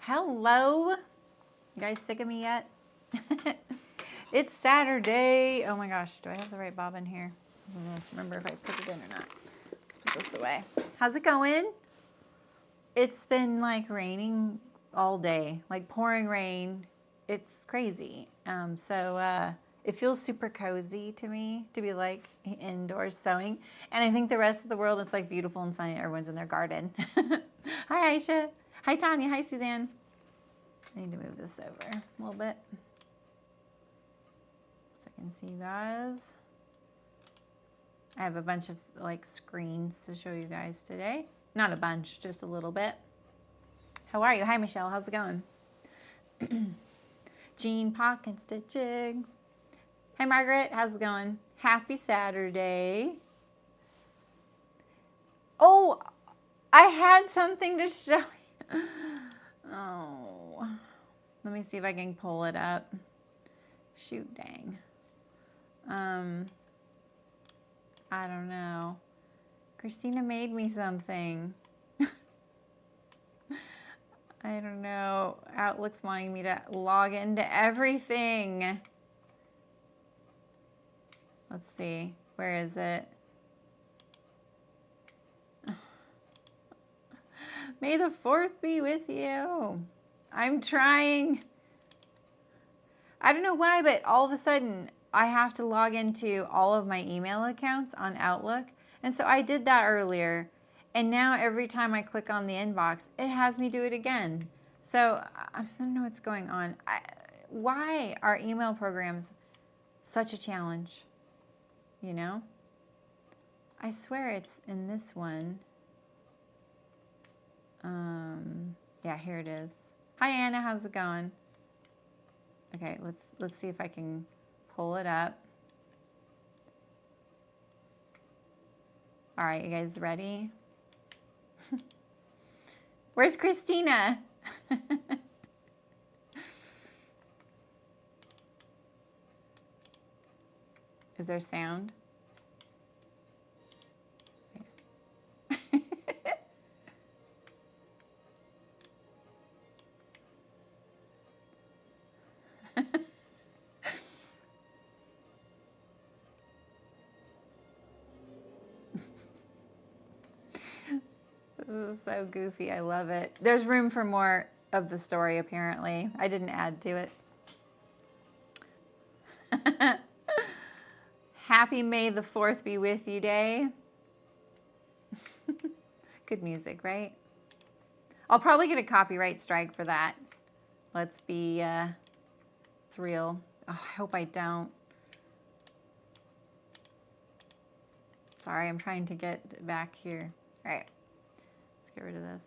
Hello. You guys sick of me yet? It's Saturday. Oh my gosh, do I have the right bobbin here? I don't remember if I put it in or not. Let's put this away. How's it going? It's been like raining all day, like pouring rain. It's crazy. It feels super cozy to me to be like indoors sewing. And I think the rest of the world, it's like beautiful and sunny. Everyone's in their garden. Hi, Aisha. Hi, Tanya. Hi, Suzanne. I need to move this over a little bit so I can see you guys. I have a bunch of like screens to show you guys today. Not a bunch, just a little bit. How are you? Hi, Michelle. How's it going? Jean Pocket Stitching. Hi, Margaret. How's it going? Happy Saturday. Oh, I had something to show you. Oh, let me see if I can pull it up. Shoot, dang. I don't know. Christina made me something. I don't know. Outlook's wanting me to log into everything. Let's see. Where is it? May the 4th be with you. I'm trying. I don't know why, but all of a sudden I have to log into all of my email accounts on Outlook. And so I did that earlier. And now every time I click on the inbox, it has me do it again. So I don't know what's going on. Why are email programs such a challenge? You know? I swear it's in this one. Yeah, here it is. Hi, Anna. How's it going? Okay, let's see if I can pull it up. All right, you guys ready? Where's Christina? Is there sound? This is so goofy. I love it. There's room for more of the story, apparently. I didn't add to it. Happy May the 4th be with you day. Good music, right? I'll probably get a copyright strike for that. Let's be, it's real. Oh, I hope I don't. Sorry, I'm trying to get back here. All right, let's get rid of this.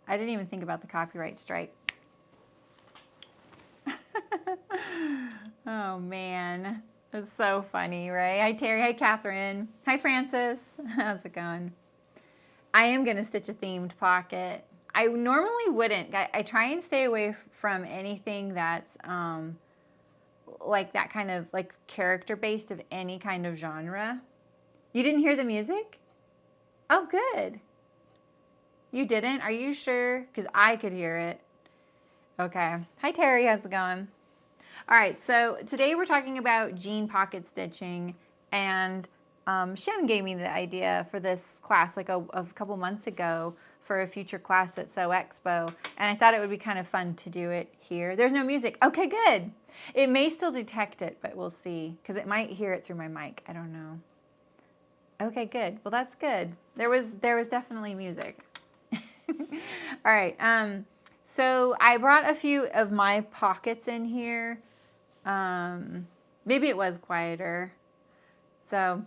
I didn't even think about the copyright strike. Oh, man. It's so funny, right? Hi, Terry. Hi, Catherine. Hi, Francis. How's it going? I am going to stitch a themed pocket. I normally wouldn't. I try and stay away from anything that's like that kind of like character-based of any kind of genre. You didn't hear the music? Oh, good. You didn't? Are you sure? Because I could hear it. Okay. Hi, Terry. How's it going? All right. So today we're talking about jean pocket stitching, and Shem gave me the idea for this class like a couple months ago for a future class at Sew Expo, and I thought it would be kind of fun to do it here. There's no music. Okay, good. It may still detect it, but we'll see, because it might hear it through my mic. I don't know. Okay, good. Well, that's good. There was definitely music. All right. So I brought a few of my pockets in here. Maybe it was quieter. So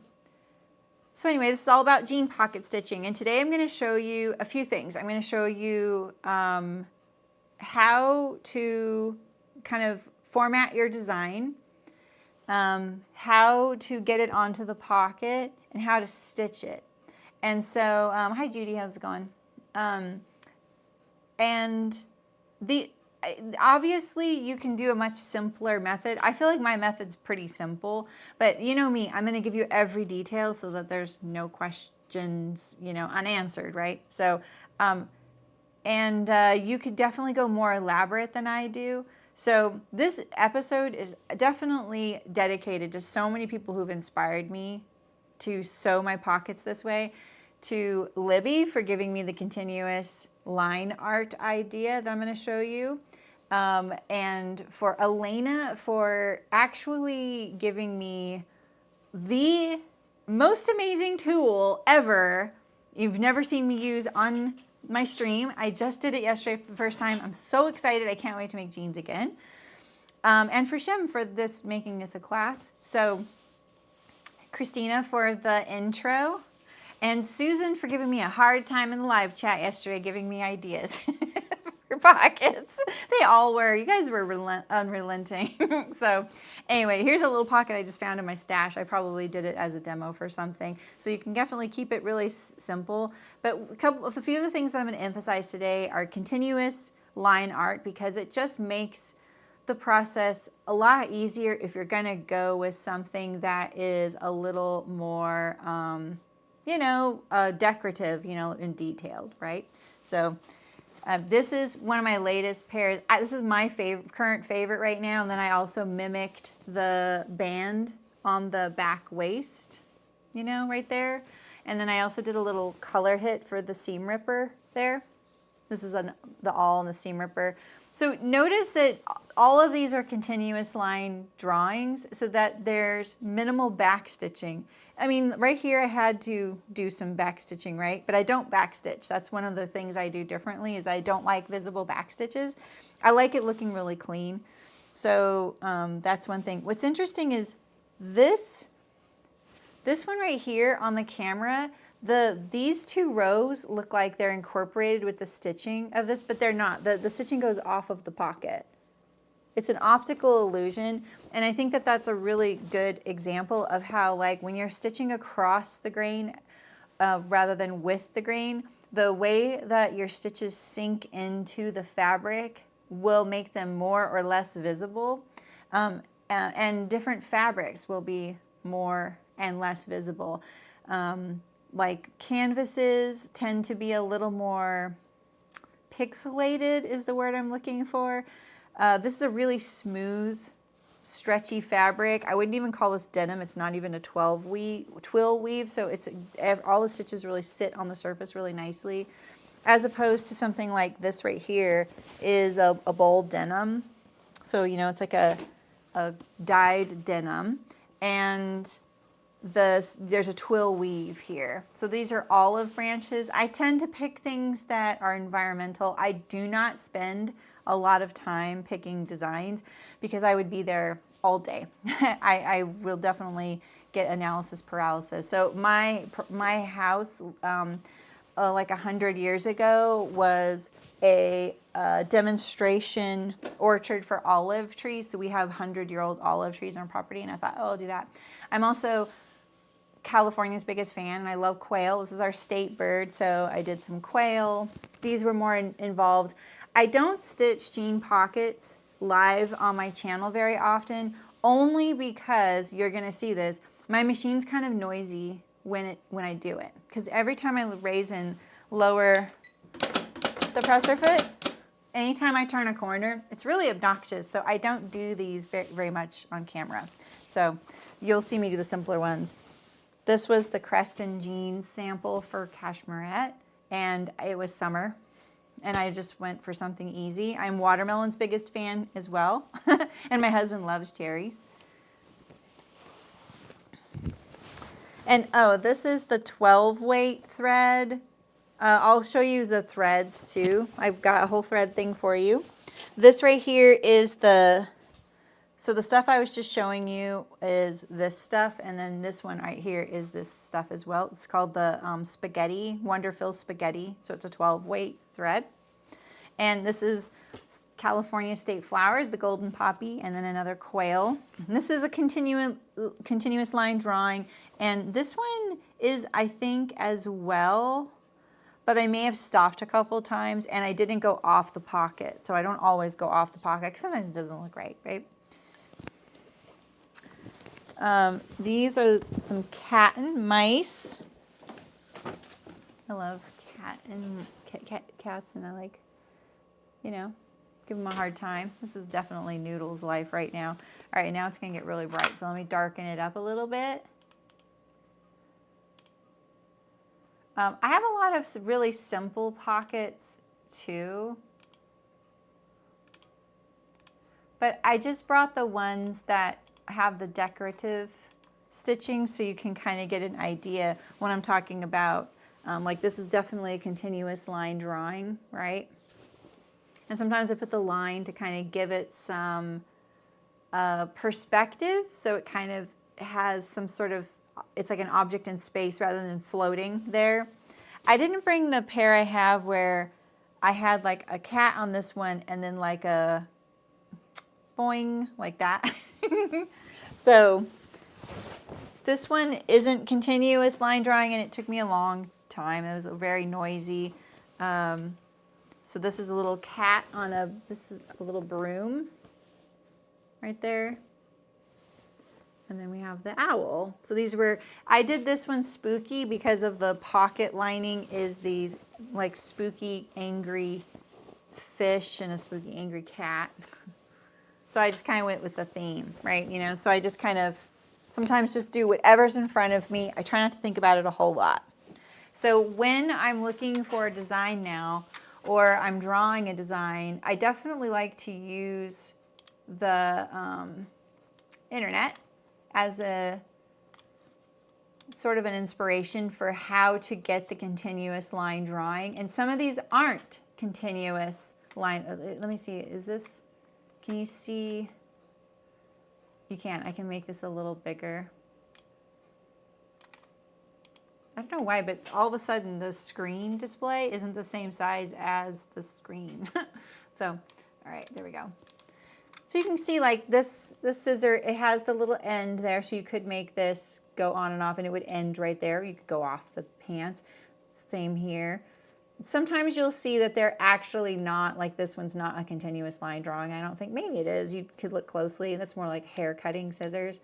anyway, this is all about jean pocket stitching. And today I'm going to show you a few things. I'm going to show you how to kind of format your design, how to get it onto the pocket, and how to stitch it. And so, hi Judy, how's it going? And obviously you can do a much simpler method. I feel like my method's pretty simple, but you know me, I'm going to give you every detail so that there's no questions, you know, unanswered, right? So And you could definitely go more elaborate than I do. So this episode is definitely dedicated to so many people who've inspired me to sew my pockets this way, to Libby for giving me the continuous line art idea that I'm going to show you, and for Elena for actually giving me the most amazing tool ever you've never seen me use on my stream. I just did it yesterday for the first time. I'm so excited. I can't wait to make jeans again. And for Shem for making this a class. So Christina for the intro, and Susan for giving me a hard time in the live chat yesterday, giving me ideas for pockets. They all were. You guys were unrelenting. So anyway, here's a little pocket I just found in my stash. I probably did it as a demo for something. So you can definitely keep it really simple. But a few of the things that I'm going to emphasize today are continuous line art, because it just makes the process a lot easier if you're going to go with something that is a little more decorative, and detailed, right? So this is one of my latest pairs. This is my current favorite right now. And then I also mimicked the band on the back waist, right there. And then I also did a little color hit for the seam ripper there. This is the awl and the seam ripper. So notice that all of these are continuous line drawings so that there's minimal back stitching. I mean, right here I had to do some back stitching, right? But I don't back stitch. That's one of the things I do differently, is I don't like visible back stitches. I like it looking really clean. So that's one thing. What's interesting is this one right here on the camera, these two rows look like they're incorporated with the stitching of this, but they're not. The stitching goes off of the pocket. It's an optical illusion, and I think that that's a really good example of how, like, when you're stitching across the grain rather than with the grain, the way that your stitches sink into the fabric will make them more or less visible, and different fabrics will be more and less visible. Like canvases tend to be a little more pixelated is the word I'm looking for. This is a really smooth, stretchy fabric. I wouldn't even call this denim. It's not even a twill weave, so all the stitches really sit on the surface really nicely, as opposed to something like this right here is a bold denim. So, it's like a dyed denim, and there's a twill weave here. So these are olive branches. I tend to pick things that are environmental. I do not spend a lot of time picking designs because I would be there all day. I will definitely get analysis paralysis. So my house, like 100 years ago, was a demonstration orchard for olive trees. So we have 100-year-old olive trees on our property, and I thought, I'll do that. I'm also California's biggest fan, and I love quail. This is our state bird, so I did some quail. These were more involved. I don't stitch jean pockets live on my channel very often, only because you're going to see this. My machine's kind of noisy when I do it, because every time I raise and lower the presser foot, anytime I turn a corner, it's really obnoxious. So I don't do these very much on camera. So you'll see me do the simpler ones. This was the Creston jeans sample for Cashmerette, and it was summer, and I just went for something easy. I'm Watermelon's biggest fan as well, and my husband loves cherries. And this is the 12 weight thread. I'll show you the threads too. I've got a whole thread thing for you. This right here is so the stuff I was just showing you is this stuff, and then this one right here is this stuff as well. It's called the spaghetti, Wonderfill spaghetti. So it's a 12 weight thread. And this is California State Flowers, the golden poppy, and then another quail. And this is a continuous line drawing, and this one is, I think, as well, but I may have stopped a couple times, and I didn't go off the pocket. So I don't always go off the pocket, because sometimes it doesn't look right? These are some cat and mice. I love cat and cats, and I like, you know, give them a hard time. This is definitely Noodle's life right now. All right, now it's gonna get really bright, so let me darken it up a little bit. I have a lot of really simple pockets too, but I just brought the ones that have the decorative stitching so you can kind of get an idea when I'm talking about, like this is definitely a continuous line drawing, right? And sometimes I put the line to kind of give it some perspective, so it kind of has some sort of, it's like an object in space rather than floating there. I didn't bring the pair I have where I had like a cat on this one and then like a boing, like that. So this one isn't continuous line drawing, and it took me a long time. It was very noisy. So this is a little cat on this is a little broom right there. And then we have the owl. So these were, I did this one spooky because of the pocket lining is these like spooky, angry fish and a spooky, angry cat. So I just kind of went with the theme, right? You know, so I just kind of sometimes just do whatever's in front of me. I try not to think about it a whole lot. So when I'm looking for a design now, or I'm drawing a design, I definitely like to use the internet as a sort of an inspiration for how to get the continuous line drawing. And some of these aren't continuous line. Let me see, is this, can you see? You can't, I can make this a little bigger. I don't know why, but all of a sudden the screen display isn't the same size as the screen. So, all right, there we go. So you can see like this scissor, it has the little end there, so you could make this go on and off and it would end right there. You could go off the pants. Same here. Sometimes you'll see that they're actually not, like this one's not a continuous line drawing. I don't think, maybe it is. You could look closely. That's more like hair cutting scissors,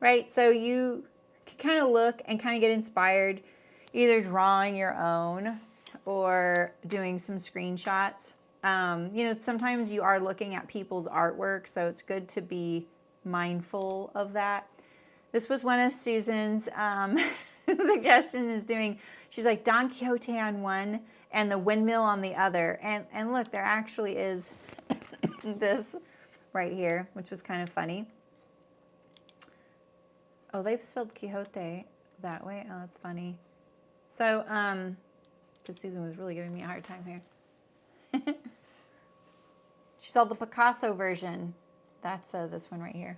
right? So you can kind of look and kind of get inspired, either drawing your own or doing some screenshots. You know, sometimes you are looking at people's artwork, so it's good to be mindful of that. This was one of Susan's suggestion is doing, she's like Don Quixote on one and the windmill on the other. And look, there actually is this right here, which was kind of funny. Oh, they've spelled Quixote that way. Oh, that's funny. So, because Susan was really giving me a hard time here. She saw the Picasso version. That's this one right here.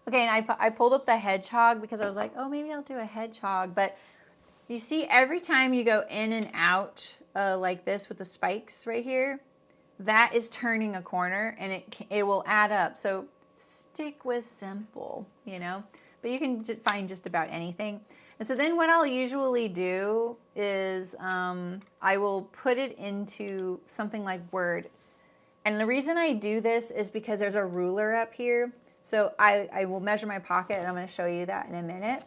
Okay, and I pulled up the hedgehog because I was like, oh, maybe I'll do a hedgehog. But you see, every time you go in and out like this with the spikes right here, that is turning a corner, and it will add up. So stick with simple, you know. But you can find just about anything. And so then what I'll usually do is I will put it into something like Word. And the reason I do this is because there's a ruler up here. So I will measure my pocket, and I'm going to show you that in a minute.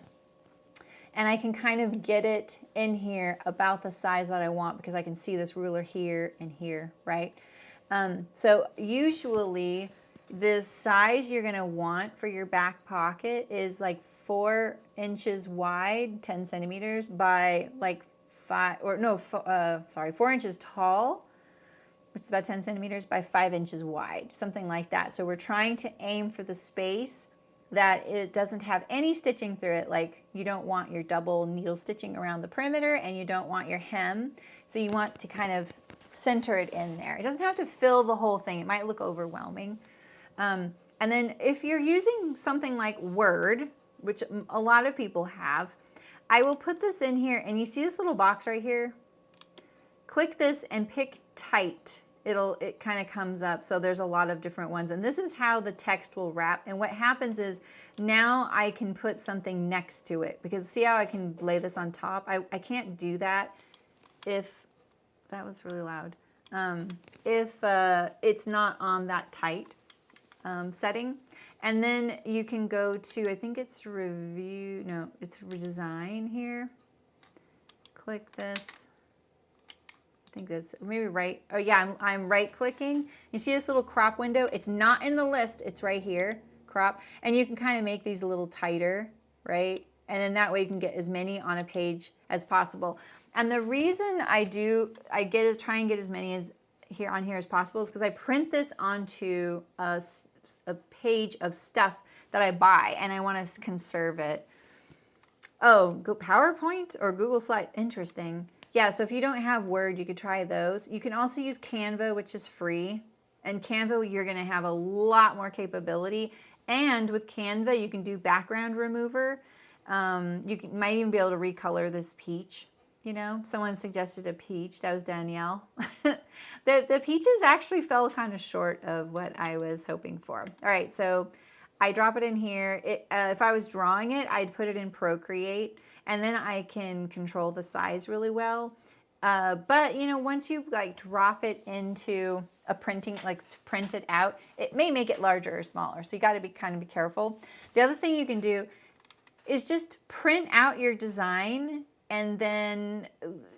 And I can kind of get it in here about the size that I want because I can see this ruler here and here, right? So usually the size you're going to want for your back pocket is like 4 inches wide, 10 centimeters by like 4 inches tall, which is about 10 centimeters by 5 inches wide, something like that. So we're trying to aim for the space that it doesn't have any stitching through it. Like you don't want your double needle stitching around the perimeter, and you don't want your hem. So you want to kind of center it in there. It doesn't have to fill the whole thing. It might look overwhelming. And then if you're using something like Word, which a lot of people have, I will put this in here, and you see this little box right here? Click this and pick tight. It kind of comes up. So there's a lot of different ones, and this is how the text will wrap. And what happens is now I can put something next to it, because see how I can lay this on top? I can't do that if, that was really loud, if it's not on that tight setting. And then you can go to, I think it's review, no, it's redesign here. click this. I think that's maybe right. Oh yeah, I'm right clicking. You see this little crop window? It's not in the list. It's right here, crop. And you can kind of make these a little tighter, right? And then that way you can get as many on a page as possible. And the reason I try and get as many as here as possible is because I print this onto a page of stuff that I buy and I want to conserve it. Oh, PowerPoint or Google Slide, interesting. Yeah, so if you don't have Word, you could try those. You can also use Canva, which is free. And Canva, you're going to have a lot more capability. And with Canva, you can do background remover. Might even be able to recolor this peach. You know, someone suggested a peach. That was Danielle. The peaches actually fell kind of short of what I was hoping for. All right, so I drop it in here. If I was drawing it, I'd put it in Procreate. And then I can control the size really well. But, you know, once you like drop it into a printing, like to print it out, it may make it larger or smaller. So you got to be careful. The other thing you can do is just print out your design and then,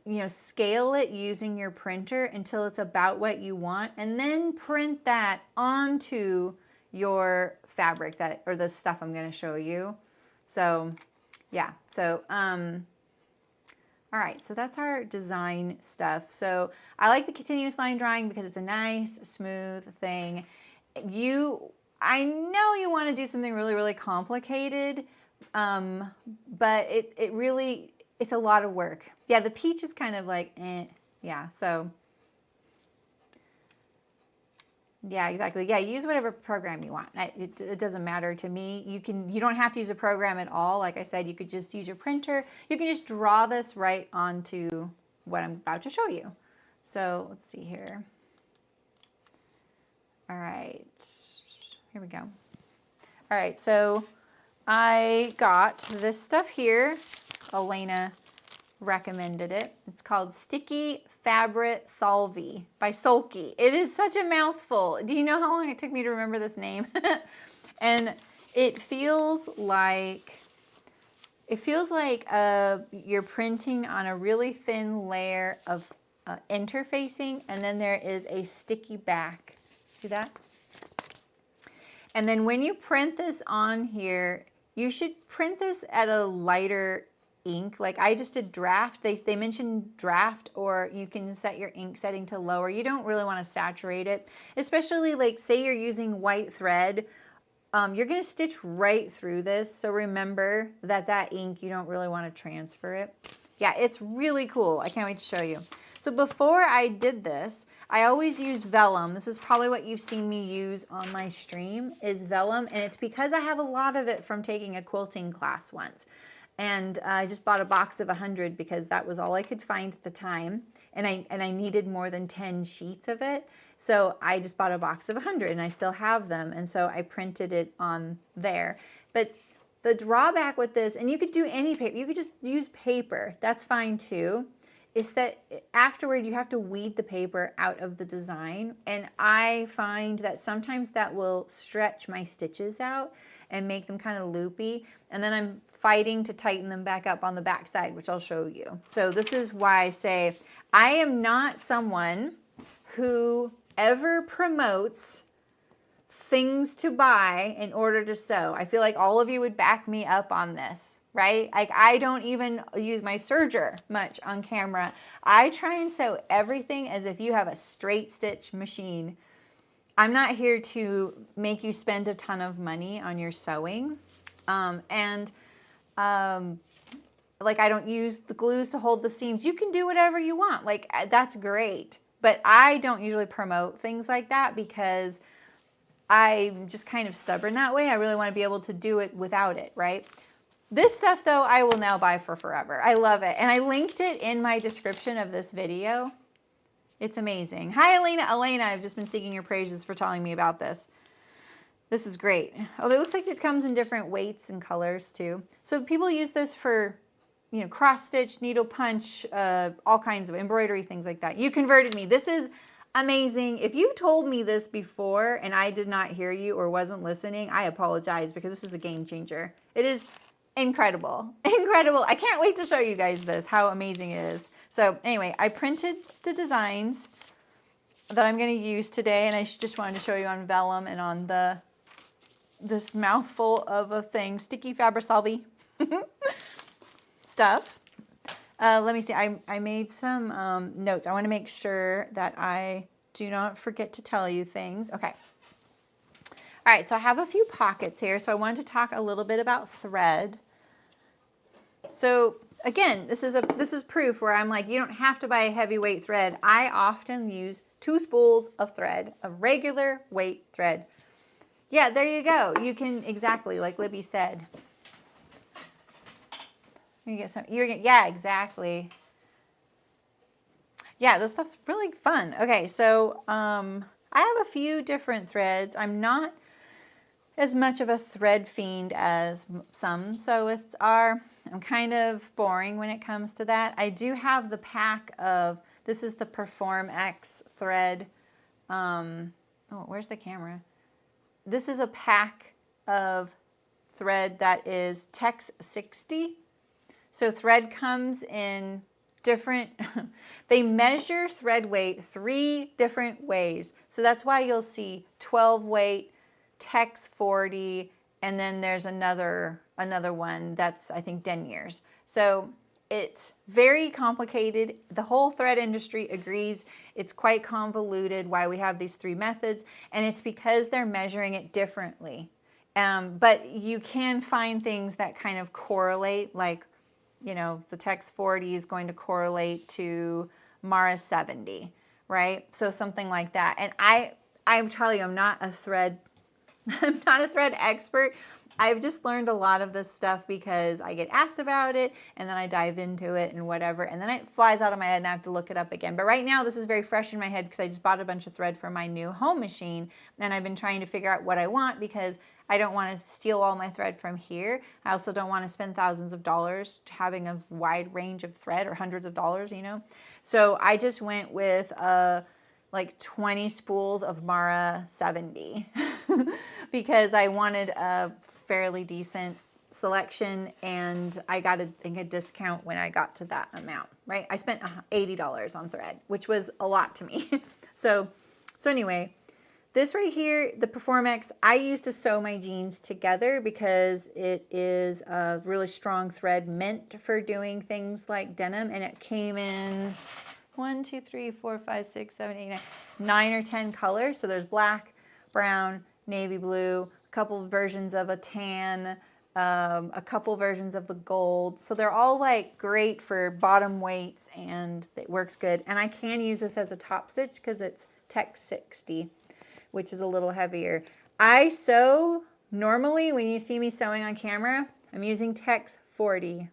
you know, scale it using your printer until it's about what you want. And then print that onto your fabric or the stuff I'm going to show you. So yeah, so, all right, so that's our design stuff. So I like the continuous line drawing because it's a nice, smooth thing. I know you want to do something really, really complicated, but it's a lot of work. Yeah, the peach is kind of like, yeah, so. Yeah, exactly. Yeah, use whatever program you want. It doesn't matter to me. You don't have to use a program at all. Like I said, you could just use your printer. You can just draw this right onto what I'm about to show you. So let's see here. All right, here we go. All right, so I got this stuff here. Elena recommended it. It's called Sticky Fabric Solvy by Sulky. It is such a mouthful. Do you know how long it took me to remember this name? And it feels like you're printing on a really thin layer of interfacing, and then there is a sticky back. See that? And then when you print this on here, you should print this at a lighter ink. Like I just did draft. They mentioned draft, or you can set your ink setting to lower. You don't really want to saturate it, especially like say you're using white thread. You're going to stitch right through this. So remember that ink, you don't really want to transfer it. Yeah, it's really cool. I can't wait to show you. So before I did this, I always used vellum. This is probably what you've seen me use on my stream is vellum. And it's because I have a lot of it from taking a quilting class once. And I just bought a box of 100 because that was all I could find at the time. And I needed more than 10 sheets of it. So I just bought a box of 100 and I still have them. And so I printed it on there. But the drawback with this, and you could do any paper, you could just use paper, that's fine too, is that afterward you have to weed the paper out of the design. And I find that sometimes that will stretch my stitches out and make them kind of loopy. And then I'm fighting to tighten them back up on the back side, which I'll show you. So this is why I say I am not someone who ever promotes things to buy in order to sew. I feel like all of you would back me up on this, right? Like I don't even use my serger much on camera. I try and sew everything as if you have a straight stitch machine. I'm not here to make you spend a ton of money on your sewing. Like I don't use the glues to hold the seams. You can do whatever you want. Like that's great. But I don't usually promote things like that because I'm just kind of stubborn that way. I really want to be able to do it without it, right? This stuff though, I will now buy for forever. I love it. And I linked it in my description of this video. It's amazing. Hi, Elena. Elena, I've just been singing your praises for telling me about this. This is great. Oh, it looks like it comes in different weights and colors too. So people use this for, you know, cross stitch, needle punch, all kinds of embroidery, things like that. You converted me. This is amazing. If you told me this before and I did not hear you or wasn't listening, I apologize because this is a game changer. It is incredible, incredible. I can't wait to show you guys this, how amazing it is. So anyway, I printed the designs that I'm going to use today, and I just wanted to show you on vellum and on this mouthful of a thing, sticky Faber-Salvi stuff. Let me see. I made some notes. I want to make sure that I do not forget to tell you things. Okay. All right, so I have a few pockets here. So I wanted to talk a little bit about thread. So again, this is proof where I'm like, you don't have to buy a heavyweight thread. I often use 2 spools of thread, a regular weight thread. Yeah, there you go. You can, exactly like Libby said. You get some, yeah, exactly. Yeah, this stuff's really fun. Okay, so I have a few different threads. I'm not as much of a thread fiend as some sewists are. I'm kind of boring when it comes to that. I do have the pack of, this is the Perform X thread. Oh, where's the camera? This is a pack of thread that is Tex 60. So thread comes in different, they measure thread weight 3 different ways. So that's why you'll see 12 weight, Tex 40, and then there's another one that's, I think, deniers. So it's very complicated. The whole thread industry agrees it's quite convoluted why we have these 3 methods, and it's because they're measuring it differently. But you can find things that kind of correlate, like, you know, the Tex 40 is going to correlate to Mara 70, right? So something like that. And I'm telling you, I'm not a thread expert. I've just learned a lot of this stuff because I get asked about it and then I dive into it and whatever, and then it flies out of my head and I have to look it up again. But right now this is very fresh in my head because I just bought a bunch of thread for my new home machine, and I've been trying to figure out what I want because I don't want to steal all my thread from here. I also don't want to spend thousands of dollars having a wide range of thread, or hundreds of dollars, you know. So I just went with like 20 spools of Mara 70 because I wanted a fairly decent selection, and I got, I think, a discount when I got to that amount, right? I spent $80 on thread, which was a lot to me. So anyway, this right here, the Perform X, I used to sew my jeans together because it is a really strong thread meant for doing things like denim, and it came in 1, 2, 3, 4, 5, 6, 7, 8, 9 or 10 colors. So there's black, brown, navy blue, a couple versions of a tan, a couple versions of the gold. So they're all like great for bottom weights, and it works good. And I can use this as a top stitch because it's Tex 60, which is a little heavier. I sew, normally when you see me sewing on camera, I'm using Tex 40.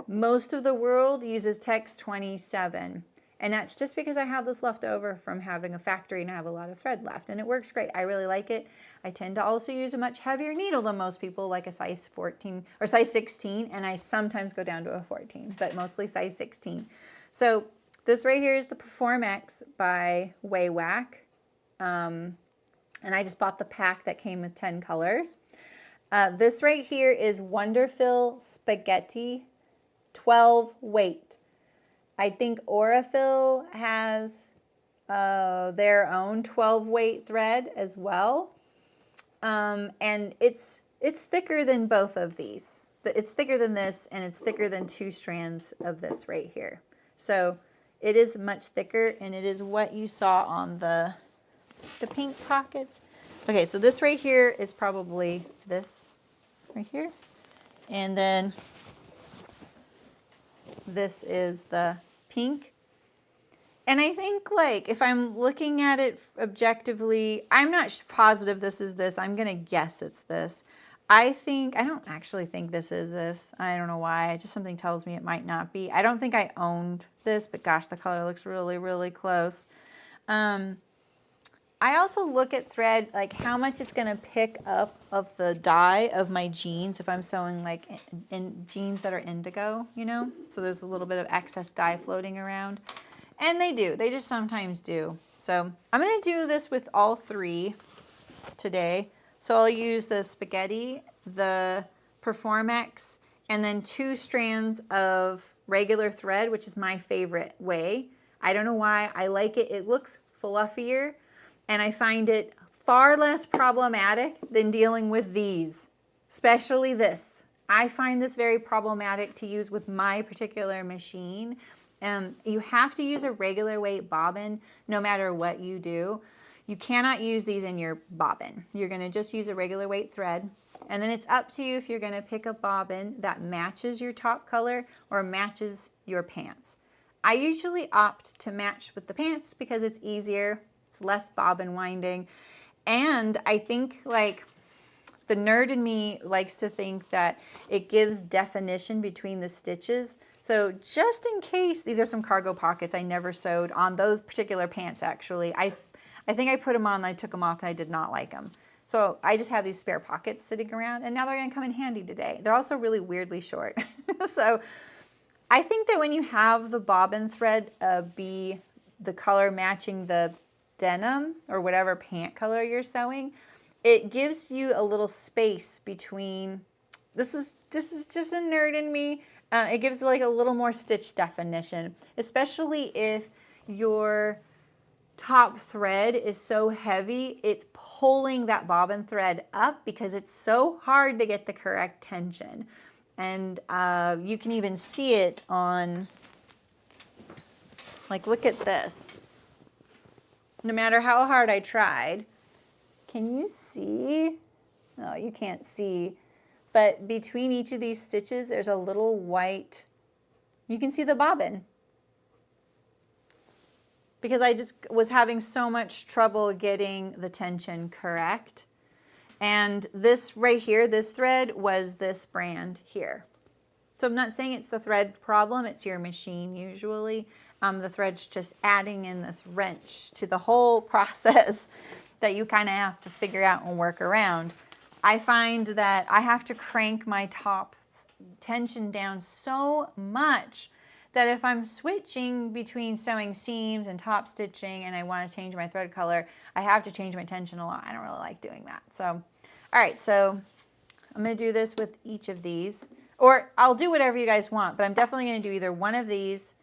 Most of the world uses Tex 27, and that's just because I have this left over from having a factory and I have a lot of thread left, and it works great. I really like it. I tend to also use a much heavier needle than most people, like a size 14 or size 16, and I sometimes go down to a 14, but mostly size 16. So this right here is the Perform X by Waywack, and I just bought the pack that came with 10 colors. This right here is Wonderfill Spaghetti 12 weight. I think Aurifil has their own 12 weight thread as well. And it's thicker than both of these. It's thicker than this, and it's thicker than 2 strands of this right here. So it is much thicker, and it is what you saw on the pink pockets. Okay, so this right here is probably this right here. And then this is the pink. And I think, like, if I'm looking at it objectively, I'm not positive this is this. I'm going to guess it's this. I don't actually think this is this. I don't know why. Just something tells me it might not be. I don't think I owned this, but gosh, the color looks really, really close. I also look at thread, like how much it's going to pick up of the dye of my jeans if I'm sewing like in jeans that are indigo, you know? So there's a little bit of excess dye floating around. And they do. They just sometimes do. So I'm going to do this with all 3 today. So I'll use the spaghetti, the Performex, and then 2 strands of regular thread, which is my favorite way. I don't know why. I like it. It looks fluffier, and I find it far less problematic than dealing with these, especially this. I find this very problematic to use with my particular machine. You have to use a regular weight bobbin no matter what you do. You cannot use these in your bobbin. You're going to just use a regular weight thread. And then it's up to you if you're going to pick a bobbin that matches your top color or matches your pants. I usually opt to match with the pants because it's easier. It's less bobbin winding. And I think like the nerd in me likes to think that it gives definition between the stitches. So just in case, these are some cargo pockets I never sewed on those particular pants actually. I think I put them on and I took them off and I did not like them. So I just have these spare pockets sitting around and now they're going to come in handy today. They're also really weirdly short. So I think that when you have the bobbin thread be the color matching the denim or whatever pant color you're sewing, it gives you a little space between, this is just a nerd in me, it gives like a little more stitch definition, especially if your top thread is so heavy, it's pulling that bobbin thread up because it's so hard to get the correct tension. And you can even see it on, like, look at this. No matter how hard I tried, can you see? Oh, you can't see. But between each of these stitches, there's a little white, you can see the bobbin. Because I just was having so much trouble getting the tension correct. And this right here, this thread was this brand here. So I'm not saying it's the thread problem, it's your machine usually. The thread's just adding in this wrench to the whole process that you kind of have to figure out and work around. I find that I have to crank my top tension down so much that if I'm switching between sewing seams and top stitching and I want to change my thread color, I have to change my tension a lot. I don't really like doing that. So, all right, so I'm going to do this with each of these. Or I'll do whatever you guys want, but I'm definitely going to do either one of these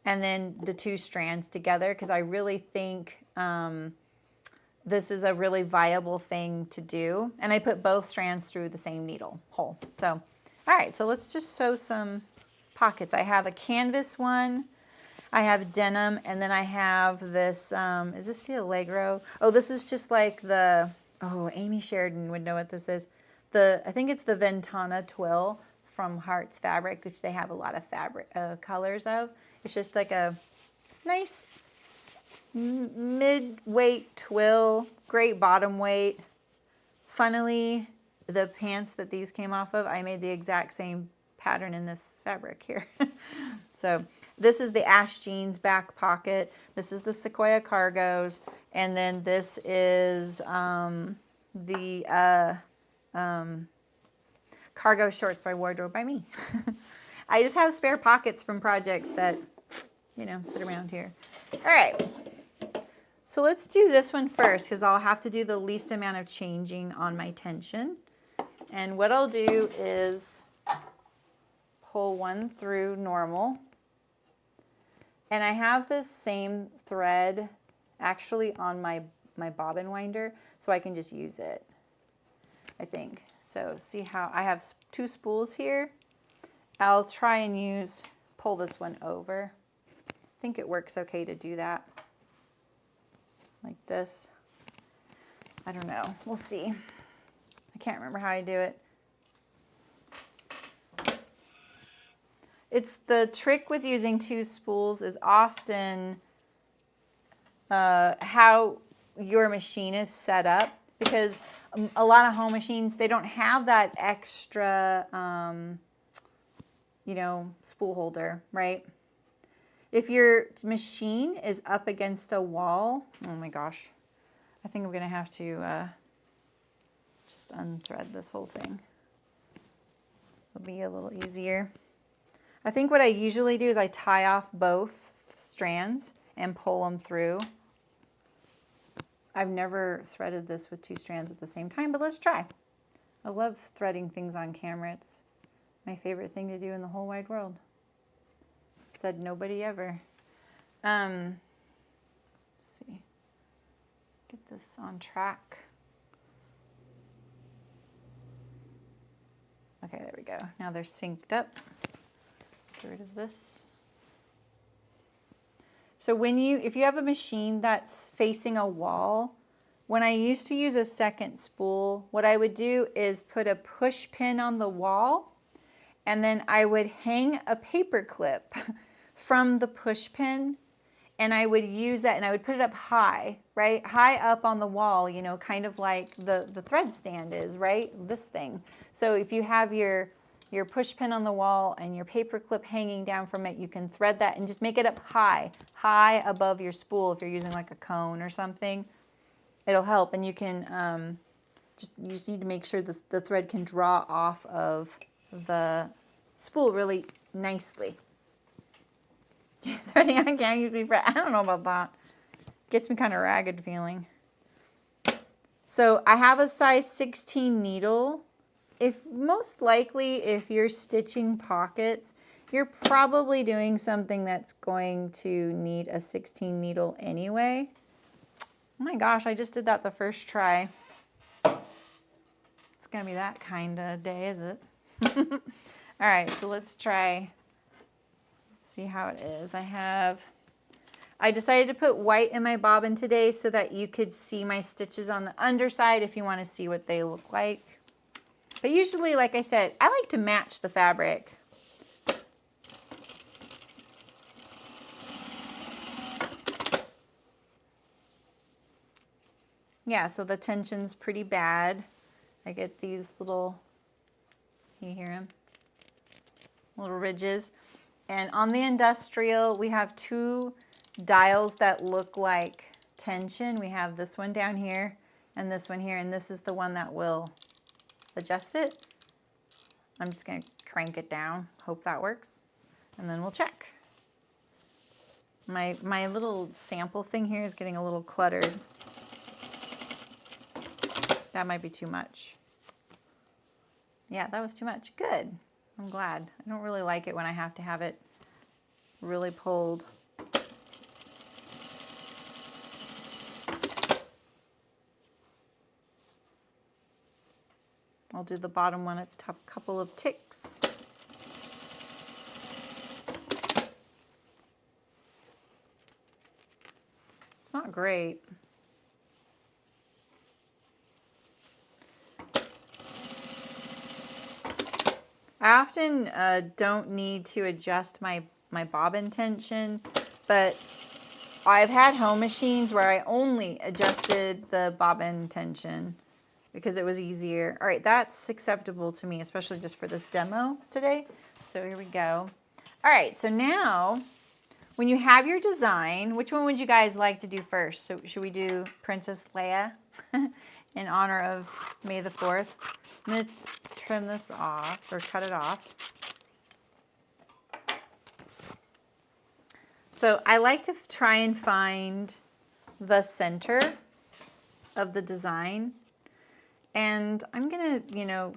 and then the 2 strands together because I really think this is a really viable thing to do. And I put both strands through the same needle hole. So, all right, so let's just sew some pockets. I have a canvas one, I have denim, and then I have this, is this the Allegro? Oh, this is just like the, oh, Amy Sheridan would know what this is. I think it's the Ventana Twill from Hearts Fabric, which they have a lot of fabric colors of. It's just like a nice mid-weight twill, great bottom weight. Funnily, the pants that these came off of, I made the exact same pattern in this fabric here. So this is the Ash Jeans back pocket. This is the Sequoia Cargos. And then this is the Cargo Shorts by Wardrobe by Me. I just have spare pockets from projects that, you know, sit around here. All right. So let's do this one first because I'll have to do the least amount of changing on my tension. And what I'll do is pull one through normal. And I have this same thread actually on my bobbin winder, so I can just use it, I think. So see how I have 2 spools here. I'll try and pull this one over. I think it works okay to do that. Like this. I don't know. We'll see. I can't remember how I do it. It's the trick with using 2 spools is often how your machine is set up, because a lot of home machines, they don't have that extra, you know, spool holder, right? If your machine is up against a wall, oh my gosh, I think I'm going to have to just unthread this whole thing. It'll be a little easier. I think what I usually do is I tie off both strands and pull them through. I've never threaded this with 2 strands at the same time, but let's try. I love threading things on camera. It's my favorite thing to do in the whole wide world. Said nobody ever. Let's see. Get this on track. Okay, there we go. Now they're synced up. Get rid of this. So if you have a machine that's facing a wall, when I used to use a second spool, what I would do is put a push pin on the wall, and then I would hang a paper clip from the push pin, and I would use that, and I would put it up high, right? High up on the wall, you know, kind of like the thread stand is, right? This thing. So if you have your push pin on the wall and your paper clip hanging down from it, you can thread that and just make it up high above your spool if you're using like a cone or something. It'll help, and you can, you just need to make sure the thread can draw off of the spool really nicely. Threading on camera usually for, I don't know about that. Gets me kind of ragged feeling. So I have a size 16 needle. Most likely if you're stitching pockets, you're probably doing something that's going to need a 16 needle anyway. Oh my gosh, I just did that the first try. It's gonna be that kind of day, is it? All right, so let's try. See how it is. I decided to put white in my bobbin today so that you could see my stitches on the underside if you want to see what they look like. But usually, like I said, I like to match the fabric. Yeah, so the tension's pretty bad. I get these little, you hear them? Little ridges. And on the industrial, we have two dials that look like tension. We have this one down here and this one here, and this is the one that will adjust it. I'm just going to crank it down, hope that works, and then we'll check. My little sample thing here is getting a little cluttered. That might be too much. Yeah, that was too much. Good. I'm glad. I don't really like it when I have to have it really pulled. I'll do the bottom one at the top, couple of ticks. It's not great. I often don't need to adjust my bobbin tension, but I've had home machines where I only adjusted the bobbin tension because it was easier. All right, that's acceptable to me, especially just for this demo today. So here we go. All right, so now when you have your design, which one would you guys like to do first? So should we do Princess Leia in honor of May the 4th? I'm going to trim this off or cut it off. So I like to try and find the center of the design. And I'm going to,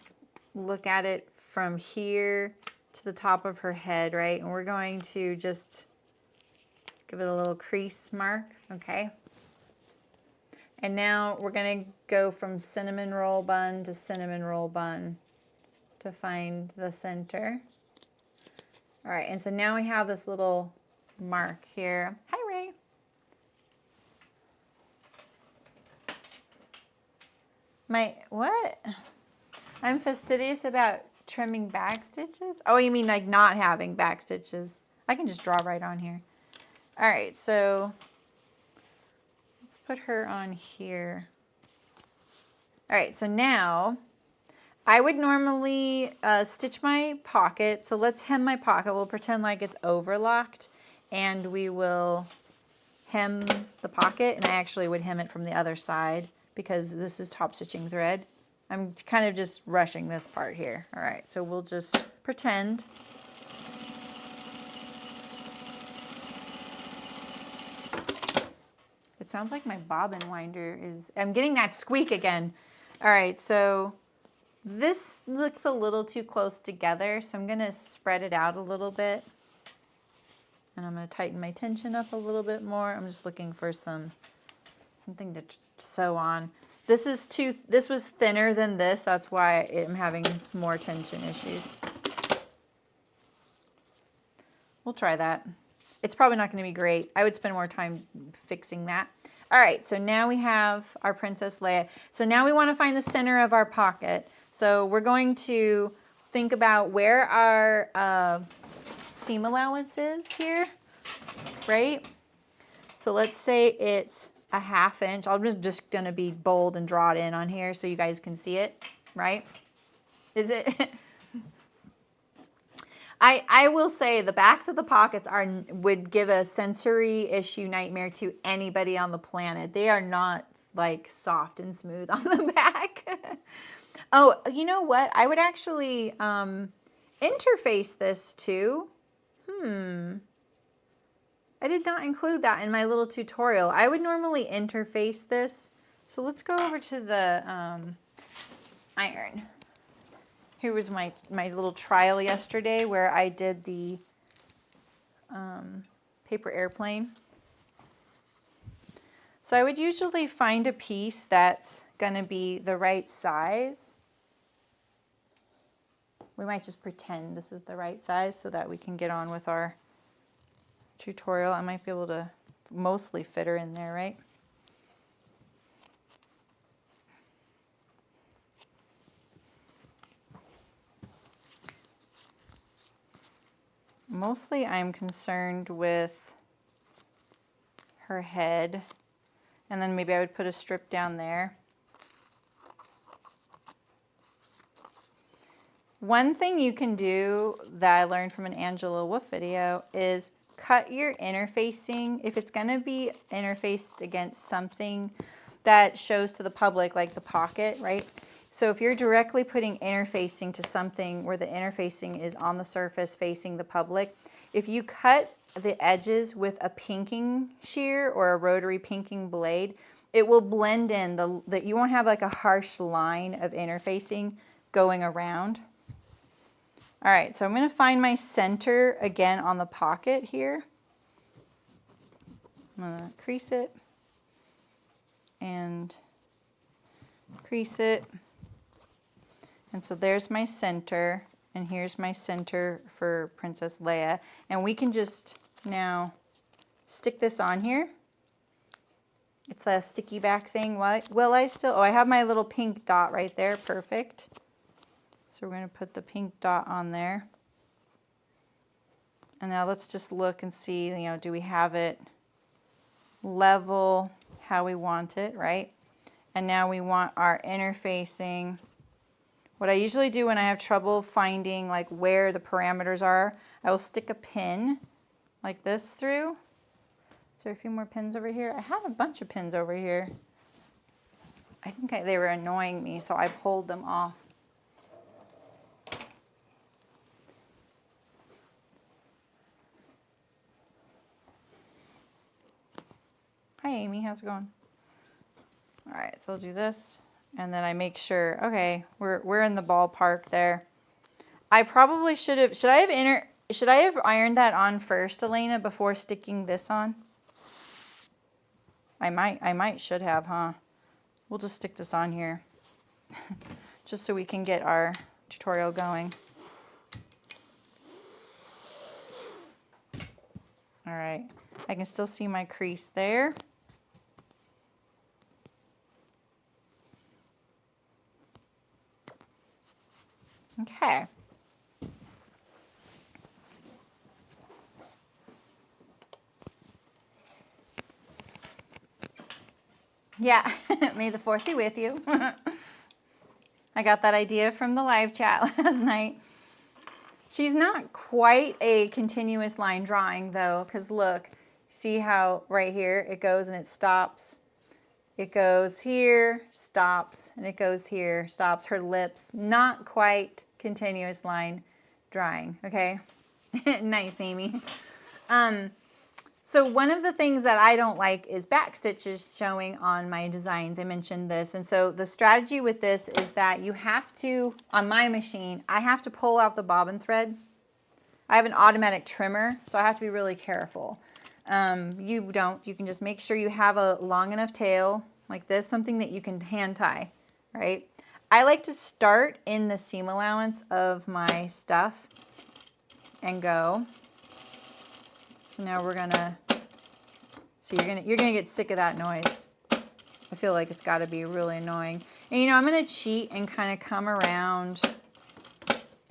look at it from here to the top of her head, right? And we're going to just give it a little crease mark, okay? And now we're going to go from cinnamon roll bun to cinnamon roll bun to find the center. All right, and so now we have this little mark here. Hi, Ray. What? I'm fastidious about trimming back stitches? Oh, you mean like not having back stitches? I can just draw right on here. All right, so let's put her on here. All right, so now I would normally stitch my pocket. So let's hem my pocket. We'll pretend like it's overlocked, and we will hem the pocket. And I actually would hem it from the other side because this is top stitching thread. I'm kind of just rushing this part here. All right, so we'll just pretend. It sounds like my bobbin winder is, I'm getting that squeak again. All right, so This looks a little too close together, so I'm going to spread it out a little bit. And I'm going to tighten my tension up a little bit more. I'm just looking for something to sew on. This was thinner than this. That's why I'm having more tension issues. We'll try that. It's probably not going to be great. I would spend more time fixing that. All right, so now we have our Princess Leia. So now we want to find the center of our pocket. So we're going to think about where our seam allowance is here, right? So let's say it's a 1/2 inch. I'm just going to be bold and draw it in on here so you guys can see it, right? Is it? I will say the backs of the pockets would give a sensory issue nightmare to anybody on the planet. They are not like soft and smooth on the back. Oh, you know what? I would actually interface this too. I did not include that in my little tutorial. I would normally interface this. So let's go over to the iron. Here was my little trial yesterday where I did the paper airplane. So I would usually find a piece that's going to be the right size. We might just pretend this is the right size so that we can get on with our tutorial. I might be able to mostly fit her in there, right? Mostly I'm concerned with her head, and then maybe I would put a strip down there. One thing you can do that I learned from an Angela Wolf video is cut your interfacing. If it's going to be interfaced against something that shows to the public, like the pocket, right? So if you're directly putting interfacing to something where the interfacing is on the surface facing the public, if you cut the edges with a pinking shear or a rotary pinking blade, it will blend in. That you won't have like a harsh line of interfacing going around. All right, so I'm going to find my center again on the pocket here. I'm going to crease it and crease it. And so there's my center, and here's my center for Princess Leia. And we can just now stick this on here. It's a sticky back thing. Well, I have my little pink dot right there. Perfect. So we're going to put the pink dot on there. And now let's just look and see, do we have it level how we want it, right? And now we want our interfacing. What I usually do when I have trouble finding like where the parameters are, I will stick a pin like this through. Is there a few more pins over here? I have a bunch of pins over here. I think they were annoying me, so I pulled them off. Hi Amy, how's it going? All right, so I'll do this. And then I make sure, okay, we're in the ballpark there. I probably should I have ironed that on first, Elena, before sticking this on? I should have, huh? We'll just stick this on here. Just so we can get our tutorial going. All right, I can still see my crease there. Okay. Yeah, may the 4th be with you. I got that idea from the live chat last night. She's not quite a continuous line drawing though, because look, see how right here it goes and it stops. It goes here, stops, and it goes here, stops. Her lips, not quite continuous line drawing, okay? Nice, Amy. So one of the things that I don't like is back stitches showing on my designs. I mentioned this. And so the strategy with this is that you have to, on my machine, I have to pull out the bobbin thread. I have an automatic trimmer, so I have to be really careful. You don't. You can just make sure you have a long enough tail like this, something that you can hand tie, right? I like to start in the seam allowance of my stuff and go. So now we're gonna, so you're gonna get sick of that noise. I feel like it's gotta be really annoying. And you know, I'm gonna cheat and kind of come around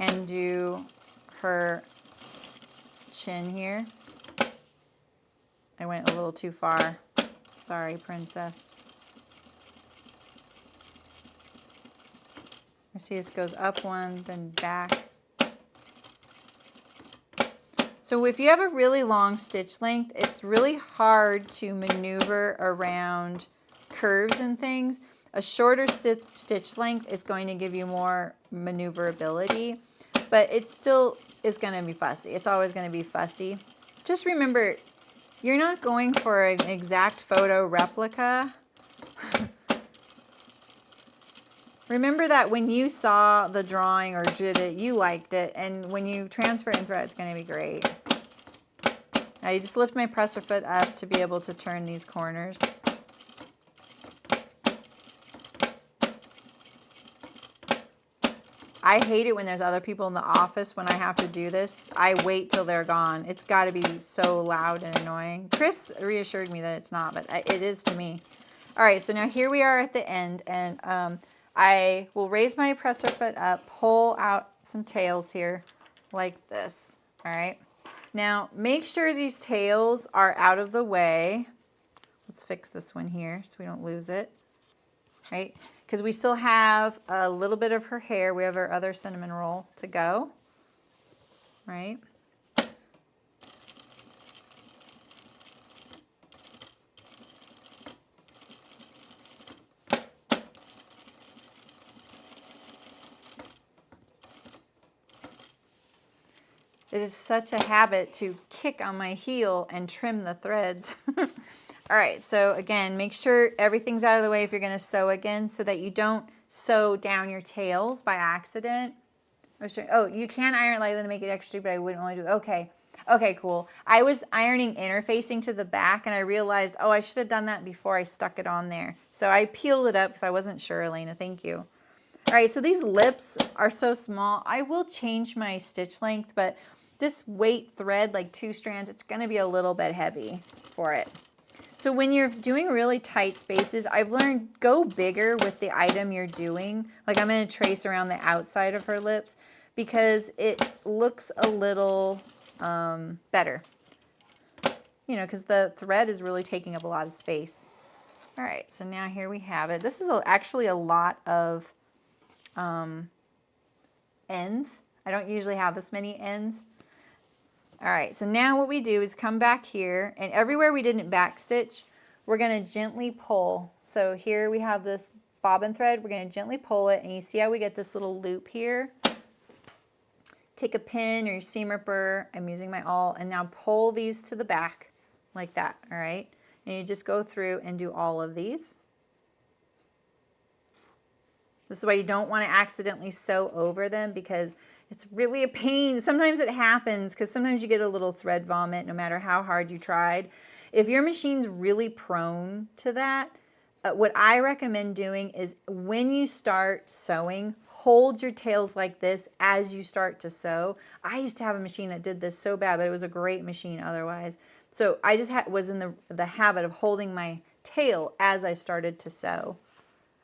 and do her chin here. I went a little too far. Sorry, princess. I see this goes up one, then back. So if you have a really long stitch length, it's really hard to maneuver around curves and things. A shorter stitch length is going to give you more maneuverability, but it still is going to be fussy. It's always going to be fussy. Just remember, you're not going for an exact photo replica. Remember that when you saw the drawing or did it, you liked it, and when you transfer it and thread, it's going to be great. Now you just lift my presser foot up to be able to turn these corners. I hate it when there's other people in the office when I have to do this. I wait till they're gone. It's got to be so loud and annoying. Chris reassured me that it's not, but it is to me. All right, so now here we are at the end, and I will raise my presser foot up, pull out some tails here like this, all right? Now, make sure these tails are out of the way. Let's fix this one here so we don't lose it, right? Because we still have a little bit of her hair. We have our other cinnamon roll to go, right? It is such a habit to kick on my heel and trim the threads. All right, so again, make sure everything's out of the way if you're gonna sew again so that you don't sew down your tails by accident. Oh, you can iron lightly to make it extra, but I wouldn't want to do it. Okay, okay, cool. I was ironing interfacing to the back and I realized, oh, I should have done that before I stuck it on there. So I peeled it up because I wasn't sure, Elena, thank you. All right, so these lips are so small. I will change my stitch length, but this weight thread, like 2 strands, it's gonna be a little bit heavy for it. So when you're doing really tight spaces, I've learned go bigger with the item you're doing. Like I'm gonna trace around the outside of her lips because it looks a little better. You know, because the thread is really taking up a lot of space. All right, so now here we have it. This is actually a lot of ends. I don't usually have this many ends. All right, so now what we do is come back here, and everywhere we didn't backstitch, we're gonna gently pull. So here we have this bobbin thread, we're gonna gently pull it, and you see how we get this little loop here? Take a pin or your seam ripper, I'm using my awl, and now pull these to the back like that, all right? And you just go through and do all of these. This is why you don't want to accidentally sew over them because it's really a pain. Sometimes it happens because sometimes you get a little thread vomit no matter how hard you tried. If your machine's really prone to that, what I recommend doing is when you start sewing, hold your tails like this as you start to sew. I used to have a machine that did this so bad, but it was a great machine otherwise. So I just was in the habit of holding my tail as I started to sew.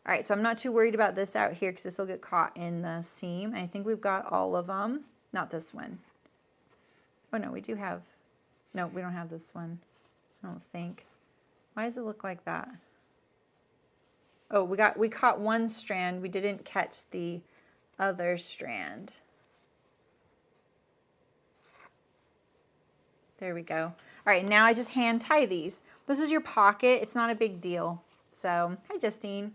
All right, so I'm not too worried about this out here because this will get caught in the seam. I think we've got all of them. Not this one. Oh no, we do have, no, we don't have this one. I don't think. Why does it look like that? Oh, we caught one strand. We didn't catch the other strand. There we go. All right, now I just hand tie these. This is your pocket. It's not a big deal. So, hi Justine.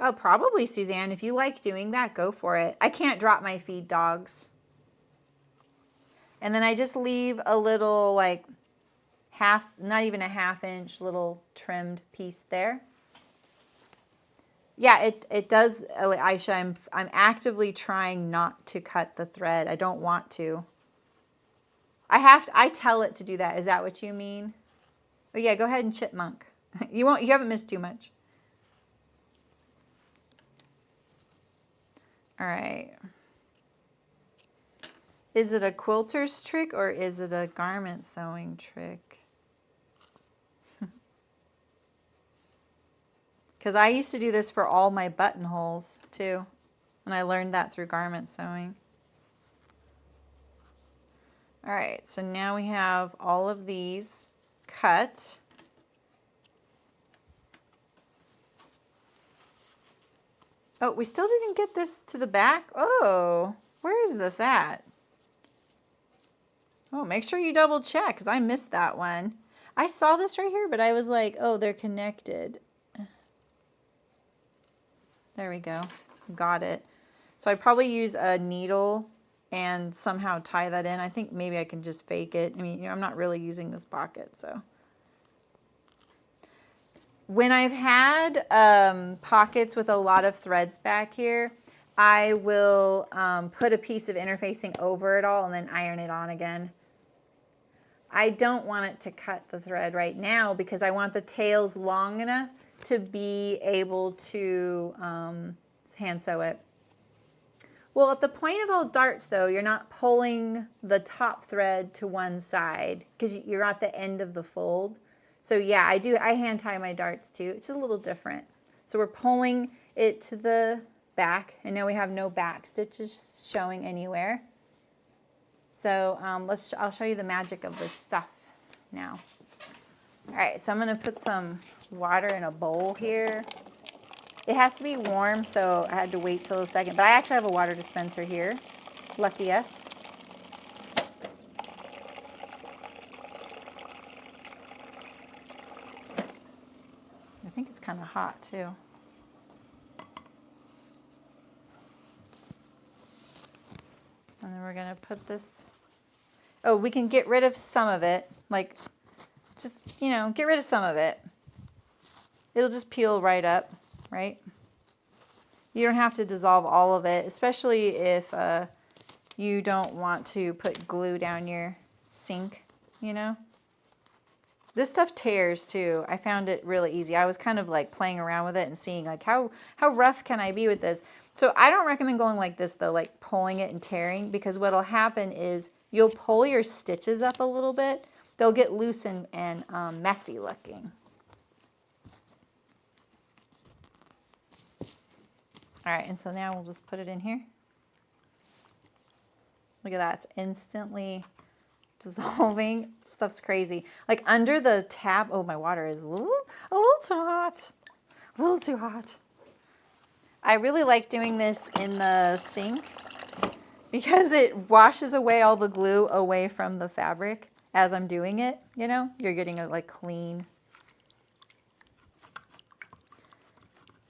Oh, probably, Suzanne. If you like doing that, go for it. I can't drop my feed dogs. And then I just leave a little like not even a ½ inch little trimmed piece there. Yeah, it does, Aisha, I'm actively trying not to cut the thread. I don't want to. I tell it to do that. Is that what you mean? Oh yeah, go ahead and chipmunk. You haven't missed too much. All right. Is it a quilter's trick or is it a garment sewing trick? Because I used to do this for all my buttonholes too. And I learned that through garment sewing. All right, so now we have all of these cut. Oh, we still didn't get this to the back. Oh, where is this at? Oh, make sure you double check because I missed that one. I saw this right here, but I was like, oh, they're connected. There we go. Got it. So I probably use a needle and somehow tie that in. I think maybe I can just fake it. I mean, I'm not really using this pocket, so. When I've had pockets with a lot of threads back here, I will put a piece of interfacing over it all and then iron it on again. I don't want it to cut the thread right now because I want the tails long enough to be able to hand sew it. Well, at the point of all darts though, you're not pulling the top thread to one side because you're at the end of the fold. So yeah, I hand tie my darts too. It's a little different. So we're pulling it to the back and now we have no back stitches showing anywhere. So I'll show you the magic of this stuff now. All right, so I'm gonna put some water in a bowl here. It has to be warm, so I had to wait till a second, but I actually have a water dispenser here. Lucky us. I think it's kind of hot too. And then we're gonna put this, oh, we can get rid of some of it, like just, get rid of some of it. It'll just peel right up, right? You don't have to dissolve all of it, especially if you don't want to put glue down your sink, This stuff tears too. I found it really easy. I was kind of like playing around with it and seeing like how rough can I be with this. So I don't recommend going like this though, like pulling it and tearing, because what'll happen is you'll pull your stitches up a little bit. They'll get loose and messy looking. All right, and so now we'll just put it in here. Look at that, it's instantly dissolving. Stuff's crazy. Like under the tab, oh, my water is a little too hot. A little too hot. I really like doing this in the sink because it washes away all the glue away from the fabric as I'm doing it, You're getting it like cleaning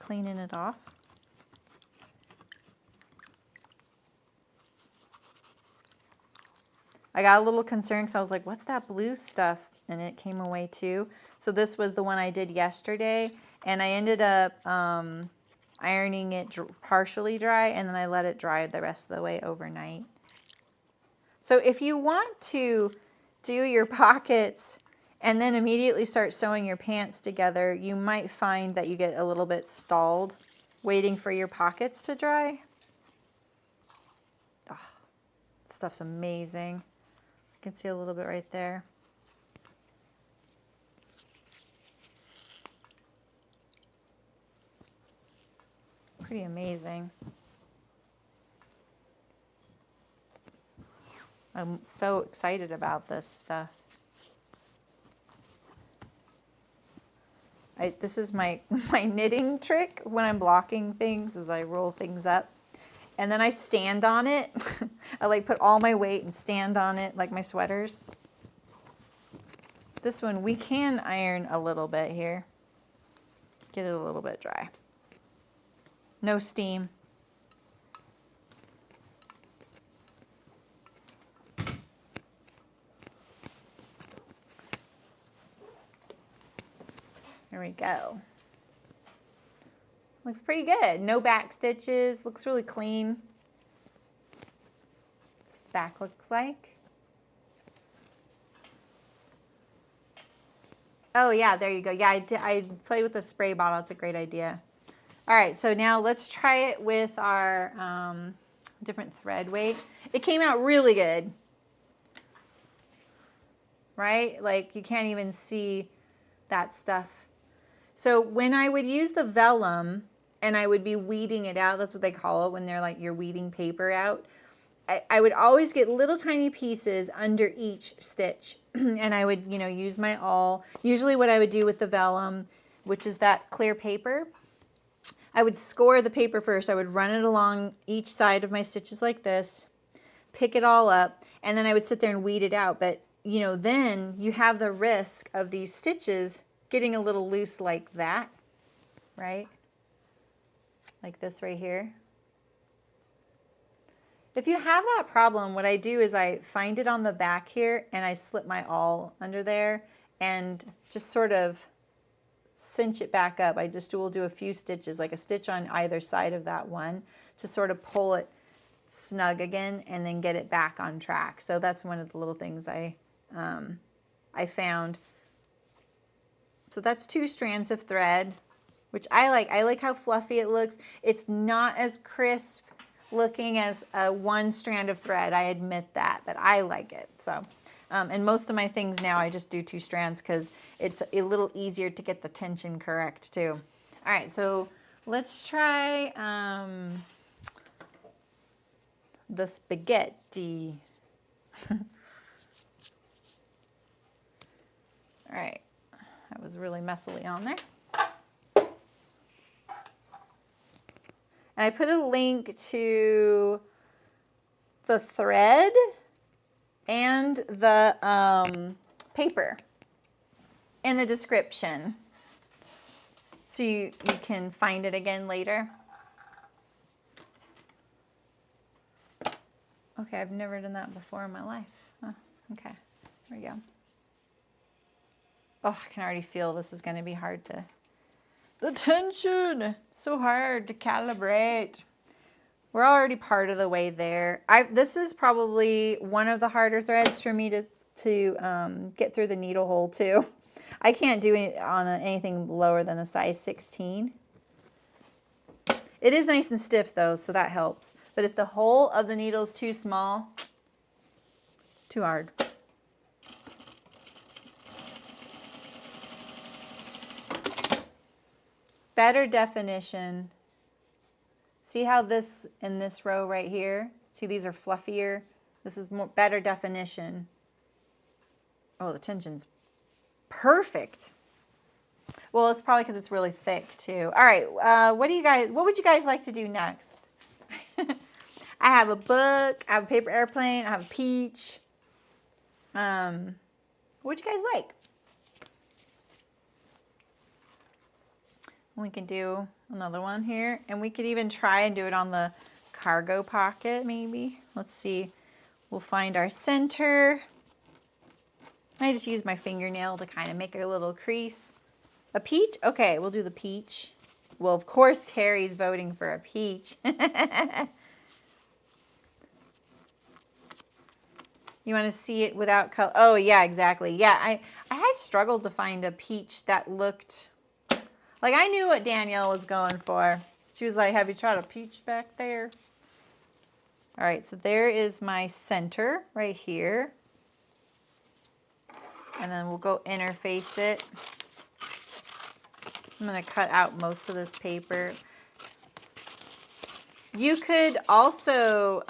it off. I got a little concerned because I was like, what's that blue stuff? And it came away too. So this was the one I did yesterday. And I ended up ironing it partially dry, and then I let it dry the rest of the way overnight. So if you want to do your pockets and then immediately start sewing your pants together, you might find that you get a little bit stalled waiting for your pockets to dry. Oh, this stuff's amazing. You can see a little bit right there. Pretty amazing. I'm so excited about this stuff. This is my knitting trick when I'm blocking things, is I roll things up. And then I stand on it. I like put all my weight and stand on it like my sweaters. This one we can iron a little bit here. Get it a little bit dry. No steam. There we go. Looks pretty good. No back stitches. Looks really clean. This back looks like. Oh yeah, there you go. Yeah, I played with the spray bottle. It's a great idea. All right, so now let's try it with our different thread weight. It came out really good. Right? Like you can't even see that stuff. So when I would use the vellum and I would be weeding it out, that's what they call it when they're like you're weeding paper out, I would always get little tiny pieces under each stitch. And I would, you know, use my awl. Usually what I would do with the vellum, which is that clear paper, I would score the paper first. I would run it along each side of my stitches like this, pick it all up, and then I would sit there and weed it out. But, you know, then you have the risk of these stitches getting a little loose like that, right? Like this right here. If you have that problem, what I do is I find it on the back here and I slip my awl under there and just sort of cinch it back up. I just will do a few stitches, like a stitch on either side of that one to sort of pull it snug again and then get it back on track. So that's one of the little things I found. So that's 2 strands of thread, which I like. I like how fluffy it looks. It's not as crisp looking as a 1 strand of thread. I admit that, but I like it. So, and most of my things now I just do 2 strands because it's a little easier to get the tension correct too. All right, so let's try the spaghetti. All right, that was really messily on there. And I put a link to the thread and the paper in the description so you can find it again later. Okay, I've never done that before in my life. Oh, okay, there we go. Oh, I can already feel this is going to be hard to... The tension, so hard to calibrate. We're already part of the way there. This is probably one of the harder threads for me to get through the needle hole too. I can't do anything lower than a size 16. It is nice and stiff though, so that helps. But if the hole of the needle is too small, too hard. Better definition. See how this in this row right here, see these are fluffier? This is more better definition. Oh, the tension's perfect. Well, it's probably because it's really thick too. All right, what would you guys like to do next? I have a book, I have a paper airplane, I have a peach. What would you guys like? We can do another one here, and we could even try and do it on the cargo pocket maybe. Let's see. We'll find our center. I just use my fingernail to kind of make a little crease. A peach? Okay, we'll do the peach. Well, of course, Terry's voting for a peach. You want to see it without color? Oh, yeah, exactly. Yeah, I had struggled to find a peach that looked... Like, I knew what Danielle was going for. She was like, have you tried a peach back there? All right, so there is my center right here. And then we'll go interface it. I'm going to cut out most of this paper. You could also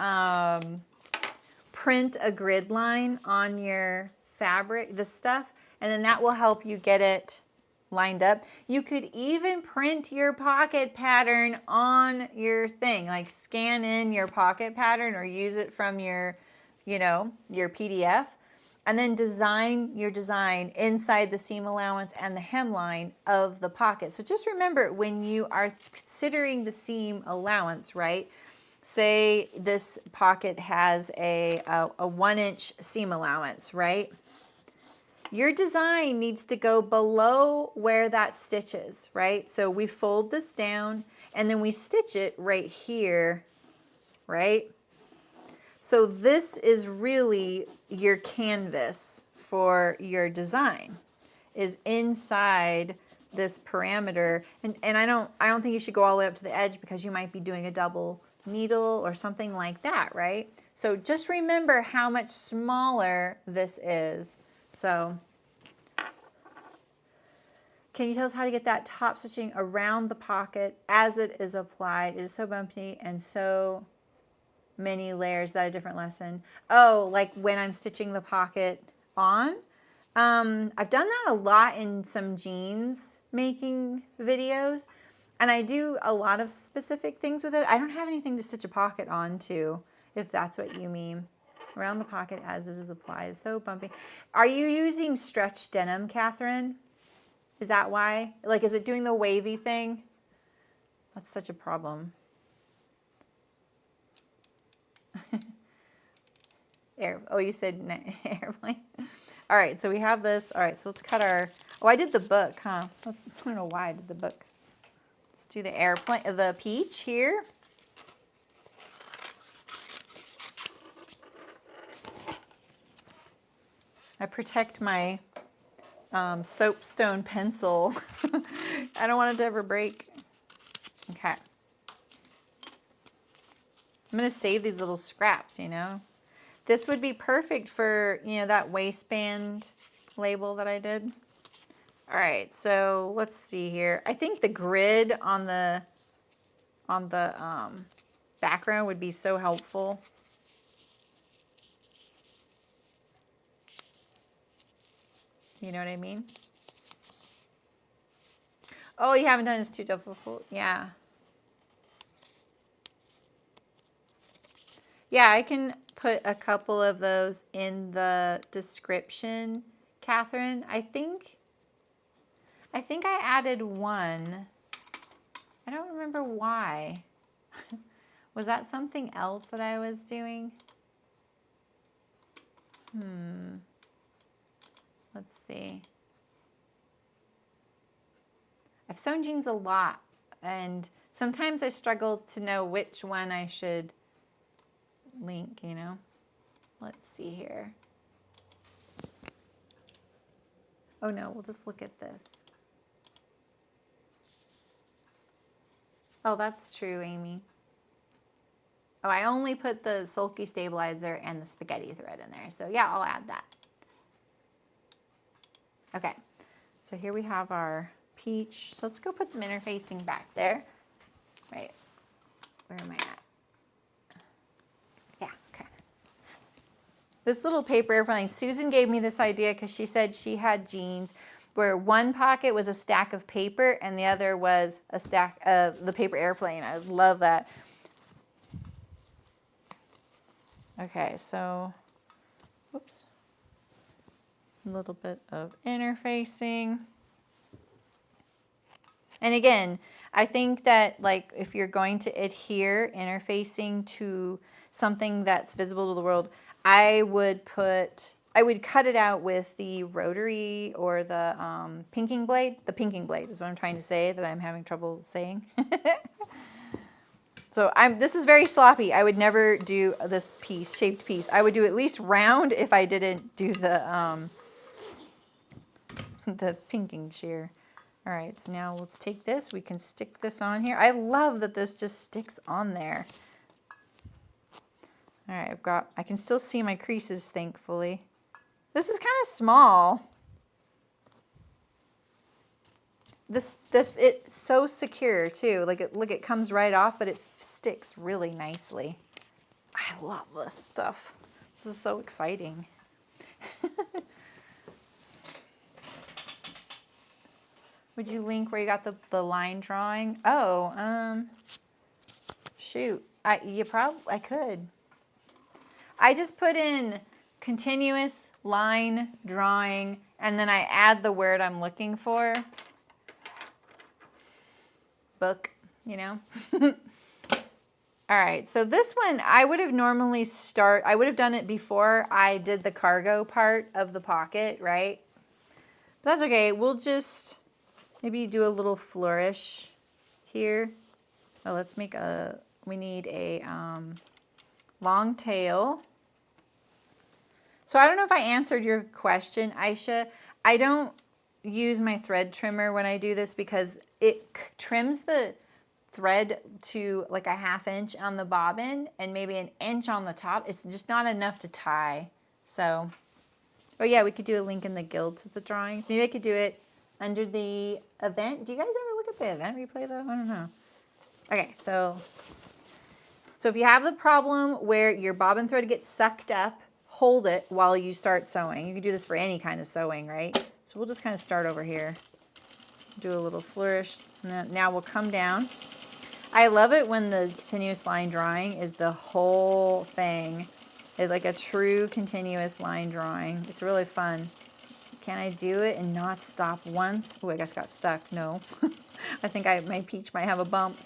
print a grid line on your fabric, this stuff, and then that will help you get it lined up. You could even print your pocket pattern on your thing, like scan in your pocket pattern or use it from your, you know, your PDF, and then design your design inside the seam allowance and the hemline of the pocket. So just remember, when you are considering the seam allowance, right? Say this pocket has a 1-inch seam allowance, right? Your design needs to go below where that stitch is, right? So we fold this down and then we stitch it right here, right? So this is really your canvas for your design, is inside this parameter. And I don't think you should go all the way up to the edge because you might be doing a double needle or something like that, right? So just remember how much smaller this is. So can you tell us how to get that top stitching around the pocket as it is applied? It is so bumpy and so many layers. Is that a different lesson? Oh, like when I'm stitching the pocket on? I've done that a lot in some jeans making videos, and I do a lot of specific things with it. I don't have anything to stitch a pocket onto, if that's what you mean. Around the pocket as it is applied. It's so bumpy. Are you using stretch denim, Catherine? Is that why? Like, is it doing the wavy thing? That's such a problem. Oh, you said airplane. All right, so we have this. All right, so let's cut our, oh, I did the book, huh? I don't know why I did the book. Let's do the airplane, the peach here. I protect my soapstone pencil. I don't want it to ever break. Okay. I'm going to save these little scraps, you know. This would be perfect for, you know, that waistband label that I did. All right, so let's see here. I think the grid on the background would be so helpful. You know what I mean? Oh, you haven't done this too difficult. Yeah. Yeah, I can put a couple of those in the description, Catherine. I think I added one. I don't remember why. Was that something else that I was doing? Let's see. I've sewn jeans a lot, and sometimes I struggle to know which one I should link, you know. Let's see here. Oh no, we'll just look at this. Oh, that's true, Amy. Oh, I only put the sulky stabilizer and the spaghetti thread in there. So yeah, I'll add that. Okay, so here we have our peach. So let's go put some interfacing back there. Right, where am I at? Yeah, okay. This little paper airplane, Susan gave me this idea because she said she had jeans where one pocket was a stack of paper and the other was a stack of the paper airplane. I love that. Okay, so, whoops. A little bit of interfacing. And again, I think that like if you're going to adhere interfacing to something that's visible to the world, I would cut it out with the rotary or the pinking blade. The pinking blade is what I'm trying to say that I'm having trouble saying. So this is very sloppy. I would never do this piece, shaped piece. I would do at least round if I didn't do the pinking shear. All right, so now let's take this. We can stick this on here. I love that this just sticks on there. All right, I can still see my creases, thankfully. This is kind of small. It's so secure too. Like it comes right off, but it sticks really nicely. I love this stuff. This is so exciting. Would you link where you got the line drawing? Oh, shoot. I could. I just put in continuous line drawing and then I add the word I'm looking for. Book, you know. All right, so this one I would have normally I would have done it before I did the cargo part of the pocket, right? But that's okay. We'll just maybe do a little flourish here. Oh, let's make we need a long tail. So I don't know if I answered your question, Aisha. I don't use my thread trimmer when I do this because it trims the thread to like a 1/2 inch on the bobbin and maybe 1 inch on the top. It's just not enough to tie. So, oh yeah, we could do a link in the guild to the drawings. Maybe I could do it under the event. Do you guys ever look at the event replay though? I don't know. Okay, so if you have the problem where your bobbin thread gets sucked up, hold it while you start sewing. You can do this for any kind of sewing, right? So we'll just kind of start over here. Do a little flourish. Now we'll come down. I love it when the continuous line drawing is the whole thing. It's like a true continuous line drawing. It's really fun. Can I do it and not stop once? Oh, I guess I got stuck. No. I think my peach might have a bump.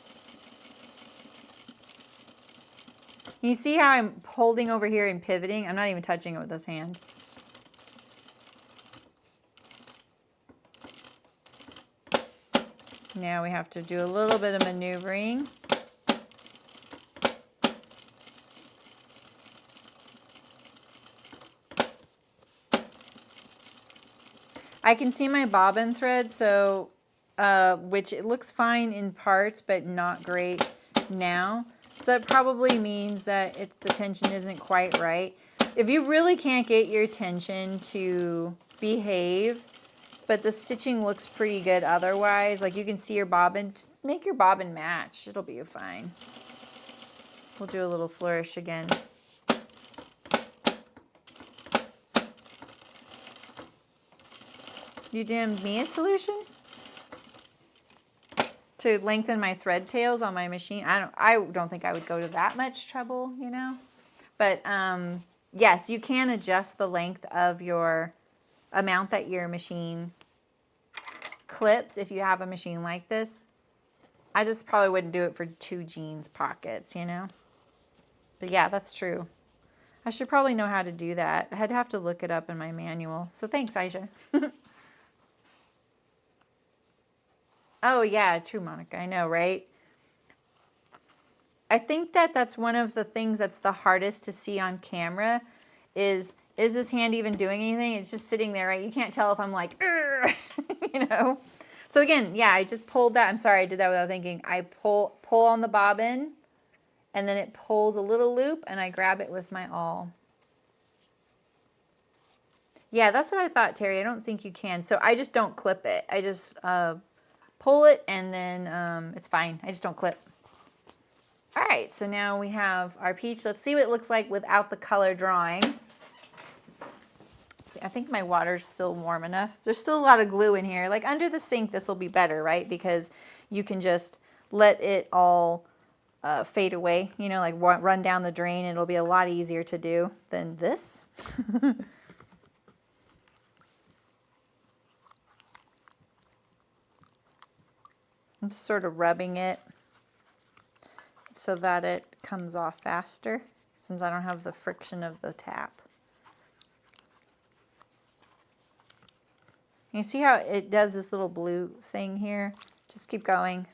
You see how I'm holding over here and pivoting? I'm not even touching it with this hand. Now we have to do a little bit of maneuvering. I can see my bobbin thread, so which it looks fine in parts, but not great now. So that probably means that the tension isn't quite right. If you really can't get your tension to behave, but the stitching looks pretty good otherwise, like you can see your bobbin, just make your bobbin match. It'll be fine. We'll do a little flourish again. You DM'd me a solution? To lengthen my thread tails on my machine. I don't think I would go to that much trouble, you know. But yes, you can adjust the length of your amount that your machine clips if you have a machine like this. I just probably wouldn't do it for 2 jeans pockets, you know. But yeah, that's true. I should probably know how to do that. I'd have to look it up in my manual. So thanks, Aisha. Oh, yeah, true, Monica. I know, right? I think that's one of the things that's the hardest to see on camera is this hand even doing anything? It's just sitting there, right? You can't tell if I'm like, you know? So again, yeah, I just pulled that. I'm sorry, I did that without thinking. I pull on the bobbin, and then it pulls a little loop, and I grab it with my awl. Yeah, that's what I thought, Terry. I don't think you can. So I just don't clip it. I just pull it, and then it's fine. I just don't clip. All right, so now we have our peach. Let's see what it looks like without the color drawing. See, I think my water's still warm enough. There's still a lot of glue in here. Like under the sink, this will be better, right? Because you can just let it all fade away, you know, like run down the drain. It'll be a lot easier to do than this. I'm sort of rubbing it so that it comes off faster, since I don't have the friction of the tap. You see how it does this little blue thing here? Just keep going.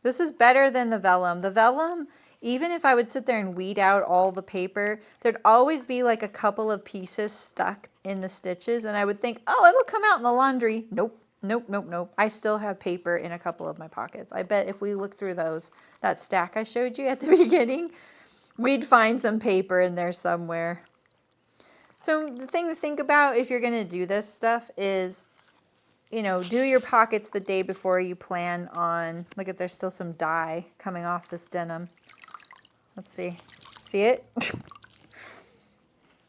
This is better than the vellum. The vellum, even if I would sit there and weed out all the paper, there'd always be like a couple of pieces stuck in the stitches, and I would think, oh, it'll come out in the laundry. Nope, nope, nope, nope. I still have paper in a couple of my pockets. I bet if we look through that stack I showed you at the beginning, we'd find some paper in there somewhere. So the thing to think about if you're going to do this stuff is, you know, do your pockets the day before you plan on. Look at, there's still some dye coming off this denim. Let's see. See it?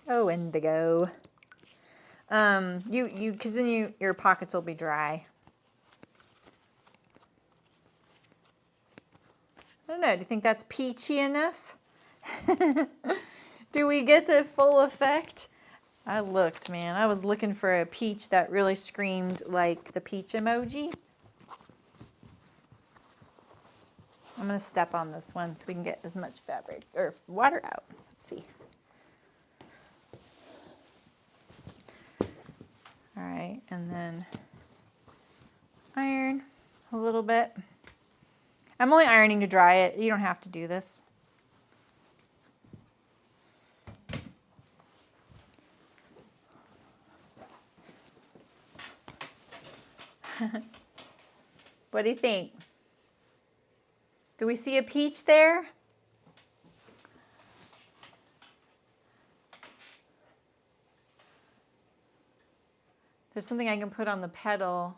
Oh, indigo. Because then your pockets will be dry. I don't know. Do you think that's peachy enough? Do we get the full effect? I looked, man. I was looking for a peach that really screamed like the peach emoji. I'm going to step on this one so we can get as much fabric or water out. Let's see. All right, and then iron a little bit. I'm only ironing to dry it. You don't have to do this. What do you think? Do we see a peach there? There's something I can put on the petal.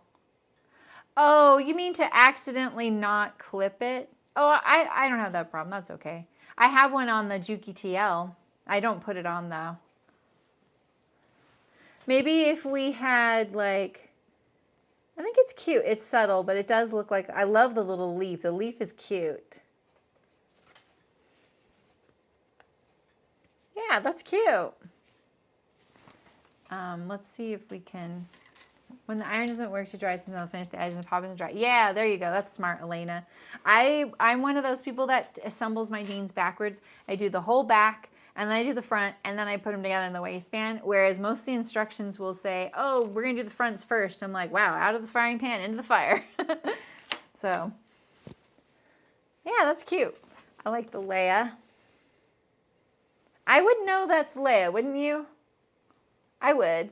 Oh, you mean to accidentally not clip it? Oh, I don't have that problem. That's okay. I have one on the Juki TL. I don't put it on though. Maybe if we had like, I think it's cute. It's subtle, but it does look like, I love the little leaf. The leaf is cute. Yeah, that's cute. Let's see if we can, when the iron doesn't work to dry something, I'll finish the edge and pop it in the dry. Yeah, there you go. That's smart, Elena. I'm one of those people that assembles my jeans backwards. I do the whole back, and then I do the front, and then I put them together in the waistband, whereas most of the instructions will say, oh, we're going to do the fronts first. I'm like, wow, out of the frying pan, into the fire. So, yeah, that's cute. I like the Leia. I would know that's Leia, wouldn't you? I would.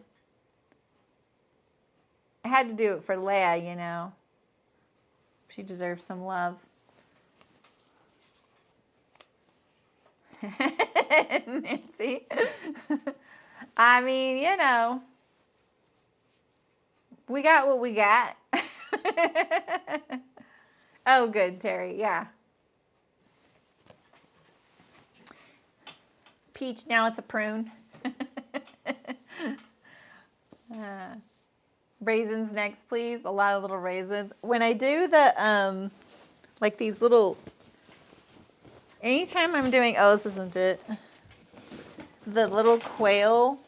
I had to do it for Leia, you know. She deserves some love. Nancy. I mean, you know, we got what we got. Oh, good, Terry. Yeah. Peach, now it's a prune. Raisins next, please. A lot of little raisins. When I do the, like these little, anytime I'm doing, oh, this isn't it. The little quail.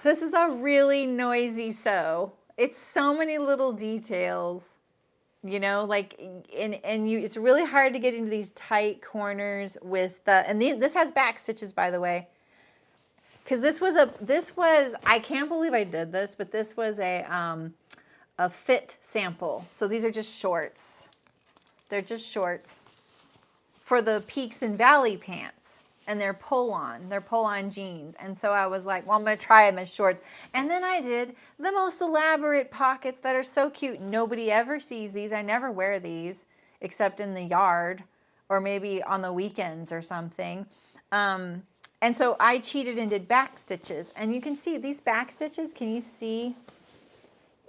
This is a really noisy sew. It's so many little details, you know, like, it's really hard to get into these tight corners with the, and this has back stitches, by the way. Because this was, I can't believe I did this, but this was a fit sample. So these are just shorts. They're just shorts for the Peaks and Valley pants. And they're pull-on jeans. And so I was like, well, I'm going to try them as shorts. And then I did the most elaborate pockets that are so cute. Nobody ever sees these. I never wear these except in the yard or maybe on the weekends or something. And so I cheated and did back stitches. And you can see these back stitches. Can you see?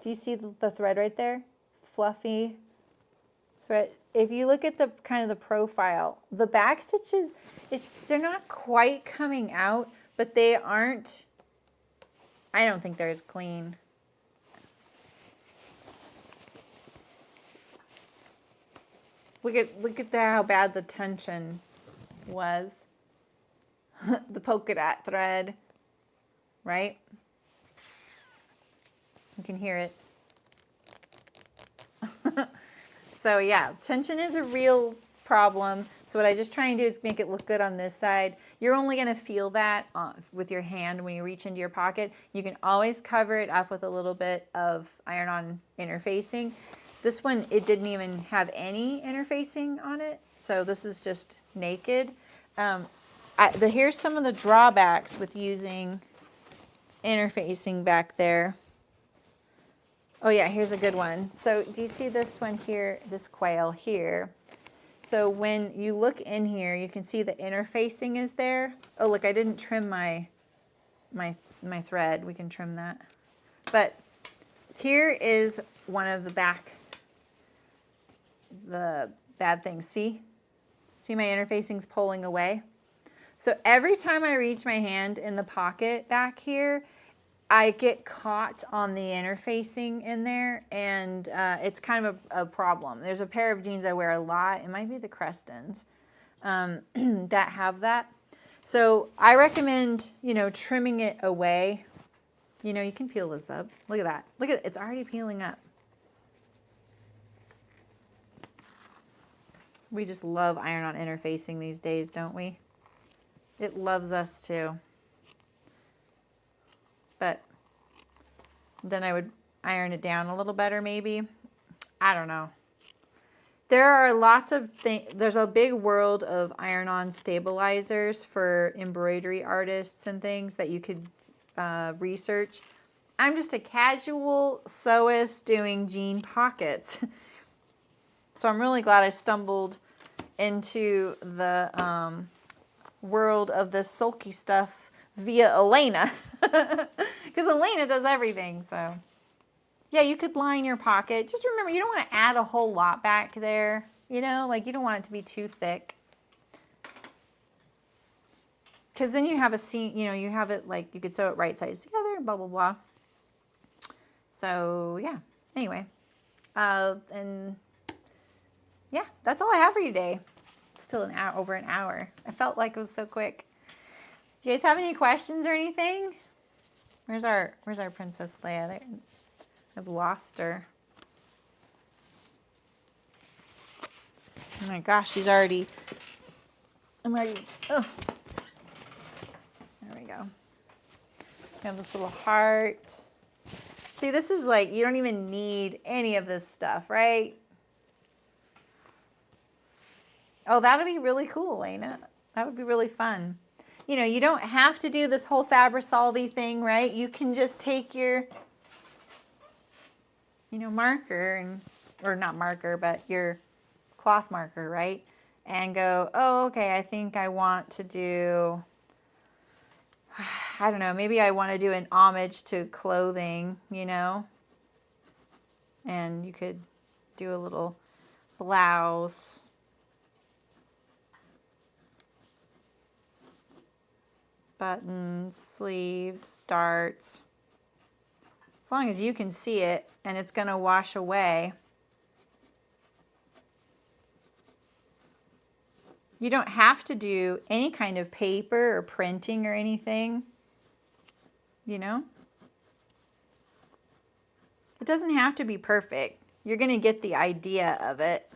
Do you see the thread right there? Fluffy thread. If you look at the kind of the profile, the back stitches, they're not quite coming out, but they aren't, I don't think they're as clean. Look at how bad the tension was. The polka dot thread, right? You can hear it. So yeah, tension is a real problem. So what I just try and do is make it look good on this side. You're only going to feel that with your hand when you reach into your pocket. You can always cover it up with a little bit of iron-on interfacing. This one, it didn't even have any interfacing on it. So this is just naked. Here's some of the drawbacks with using interfacing back there. Oh yeah, here's a good one. So do you see this one here, this quail here? So when you look in here, you can see the interfacing is there. Oh look, I didn't trim my thread. We can trim that. But here is one of the bad things. See my interfacing's pulling away? So every time I reach my hand in the pocket back here, I get caught on the interfacing in there, and it's kind of a problem. There's a pair of jeans I wear a lot. It might be the Crestons that have that. So I recommend, trimming it away. You can peel this up. Look at that. Look at it. It's already peeling up. We just love iron-on interfacing these days, don't we? It loves us too. but then I would iron it down a little better maybe. I don't know. There are lots of things. There's a big world of iron-on stabilizers for embroidery artists and things that you could research. I'm just a casual sewist doing jean pockets. So I'm really glad I stumbled into the world of this sulky stuff via Elena. Because Elena does everything, so. Yeah, you could line your pocket. Just remember, you don't want to add a whole lot back there. You know, like you don't want it to be too thick. Because then you have a seam, you know, you have it like you could sew it right sides together, blah, blah, blah. So, yeah. Anyway. And yeah, that's all I have for you today. It's still an hour, over an hour. I felt like it was so quick. Do you guys have any questions or anything? Where's our Princess Leia? There. I've lost her. Oh my gosh, she's already, oh. There we go. We have this little heart. See, this is like, you don't even need any of this stuff, right? Oh, that'd be really cool, ain't it? That would be really fun. You know, you don't have to do this whole Fabri-Solvi thing, right? You can just take your, you know, marker, and or not marker, but your cloth marker, right? And go, oh, okay, I think I want to do, I don't know, maybe I want to do an homage to clothing, you know? And you could do a little blouse. Buttons, sleeves, darts. As long as you can see it and it's going to wash away. You don't have to do any kind of paper or printing or anything, you know? It doesn't have to be perfect. You're going to get the idea of it.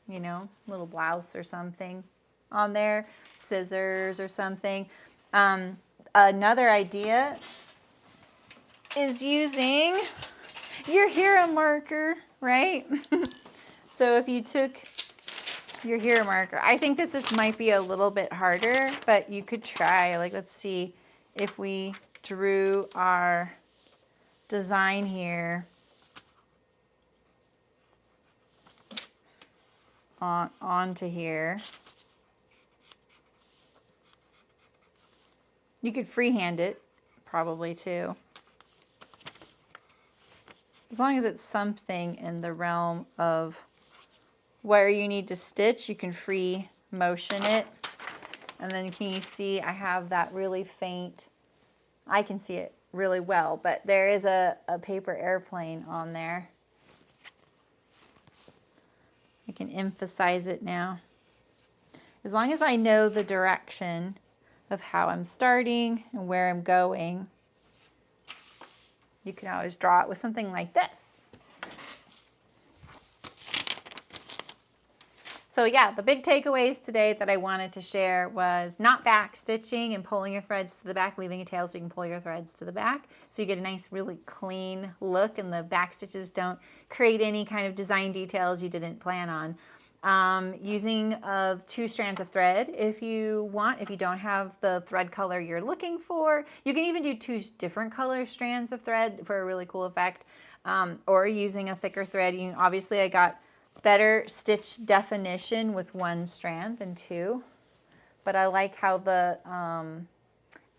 You know, little blouse or something on there, scissors or something. Another idea is using your hero marker, right? So if you took your hero marker, I think this might be a little bit harder, but you could try. Like, let's see if we drew our design here onto here. You could freehand it probably too. As long as it's something in the realm of where you need to stitch, you can free motion it. And then can you see I have that really faint, I can see it really well, but there is a paper airplane on there. I can emphasize it now. As long as I know the direction of how I'm starting and where I'm going, you can always draw it with something like this. So yeah, the big takeaways today that I wanted to share was not back stitching and pulling your threads to the back, leaving a tail so you can pull your threads to the back. So you get a nice, really clean look and the back stitches don't create any kind of design details you didn't plan on. Using 2 strands of thread if you want. If you don't have the thread color you're looking for, you can even do 2 different color strands of thread for a really cool effect. Or using a thicker thread. Obviously I got better stitch definition with 1 strand than 2, but I like how the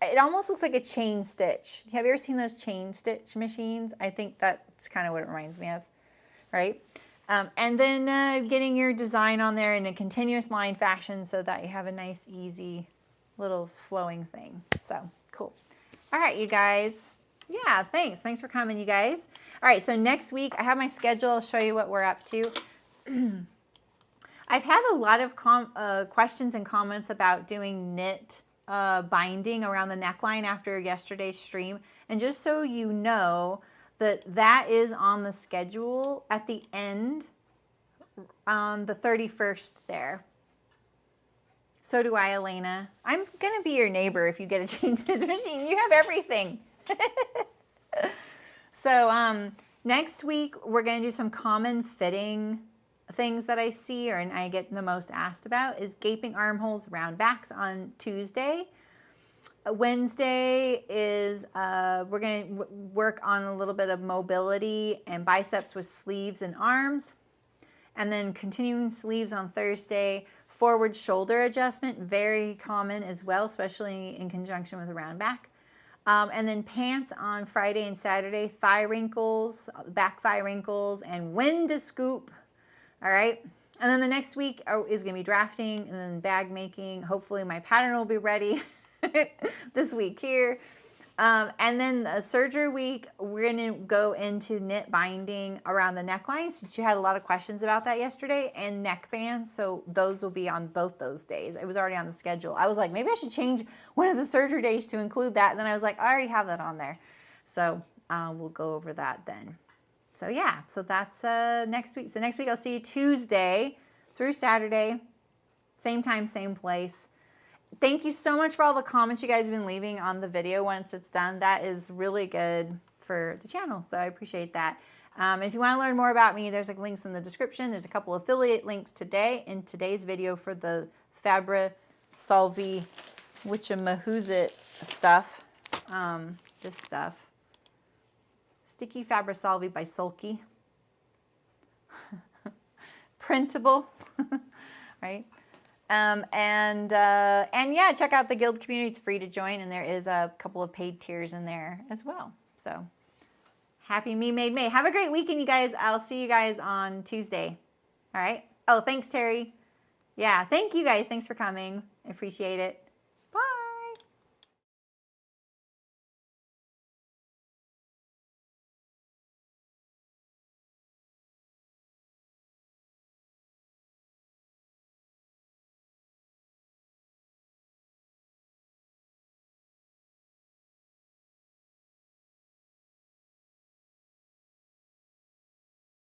it almost looks like a chain stitch. Have you ever seen those chain stitch machines? I think that's kind of what it reminds me of, right? And then getting your design on there in a continuous line fashion so that you have a nice, easy little flowing thing. So cool. All right, you guys. Yeah, thanks. Thanks for coming, you guys. All right, so next week I have my schedule. I'll show you what we're up to. I've had a lot of questions and comments about doing knit binding around the neckline after yesterday's stream. And just so you know, that is on the schedule at the end on the 31st there. So do I, Elena. I'm going to be your neighbor if you get a change stitch machine. You have everything. So next week, we're going to do some common fitting things that I see or and I get the most asked about is gaping armholes, round backs on Tuesday. Wednesday is we're going to work on a little bit of mobility and biceps with sleeves and arms. And then continuing sleeves on Thursday. Forward shoulder adjustment, very common as well, especially in conjunction with a round back. And then pants on Friday and Saturday, thigh wrinkles, back thigh wrinkles, and when to scoop. All right. And then the next week is going to be drafting and then bag making. Hopefully my pattern will be ready this week here. And then the surgery week, we're going to go into knit binding around the neckline since you had a lot of questions about that yesterday, and neck bands. So those will be on both those days. It was already on the schedule. I was like, maybe I should change one of the surgery days to include that. And then I was like, I already have that on there. So we'll go over that then. So yeah, so that's next week. So next week I'll see you Tuesday through Saturday, same time, same place. Thank you so much for all the comments you guys have been leaving on the video once it's done. That is really good for the channel, so I appreciate that. If you want to learn more about me, there's like links in the description. There's a couple affiliate links today in today's video for the Fabra Solvi Witchamahoozit stuff. This stuff. Sticky Fabra Solvi by Sulky. Printable, right? And yeah, check out the guild community. It's free to join, and there is a couple of paid tiers in there as well. So happy Me Made May. Have a great weekend, you guys. I'll see you guys on Tuesday. All right. Oh, thanks, Terry. Yeah, thank you guys. Thanks for coming. I appreciate it.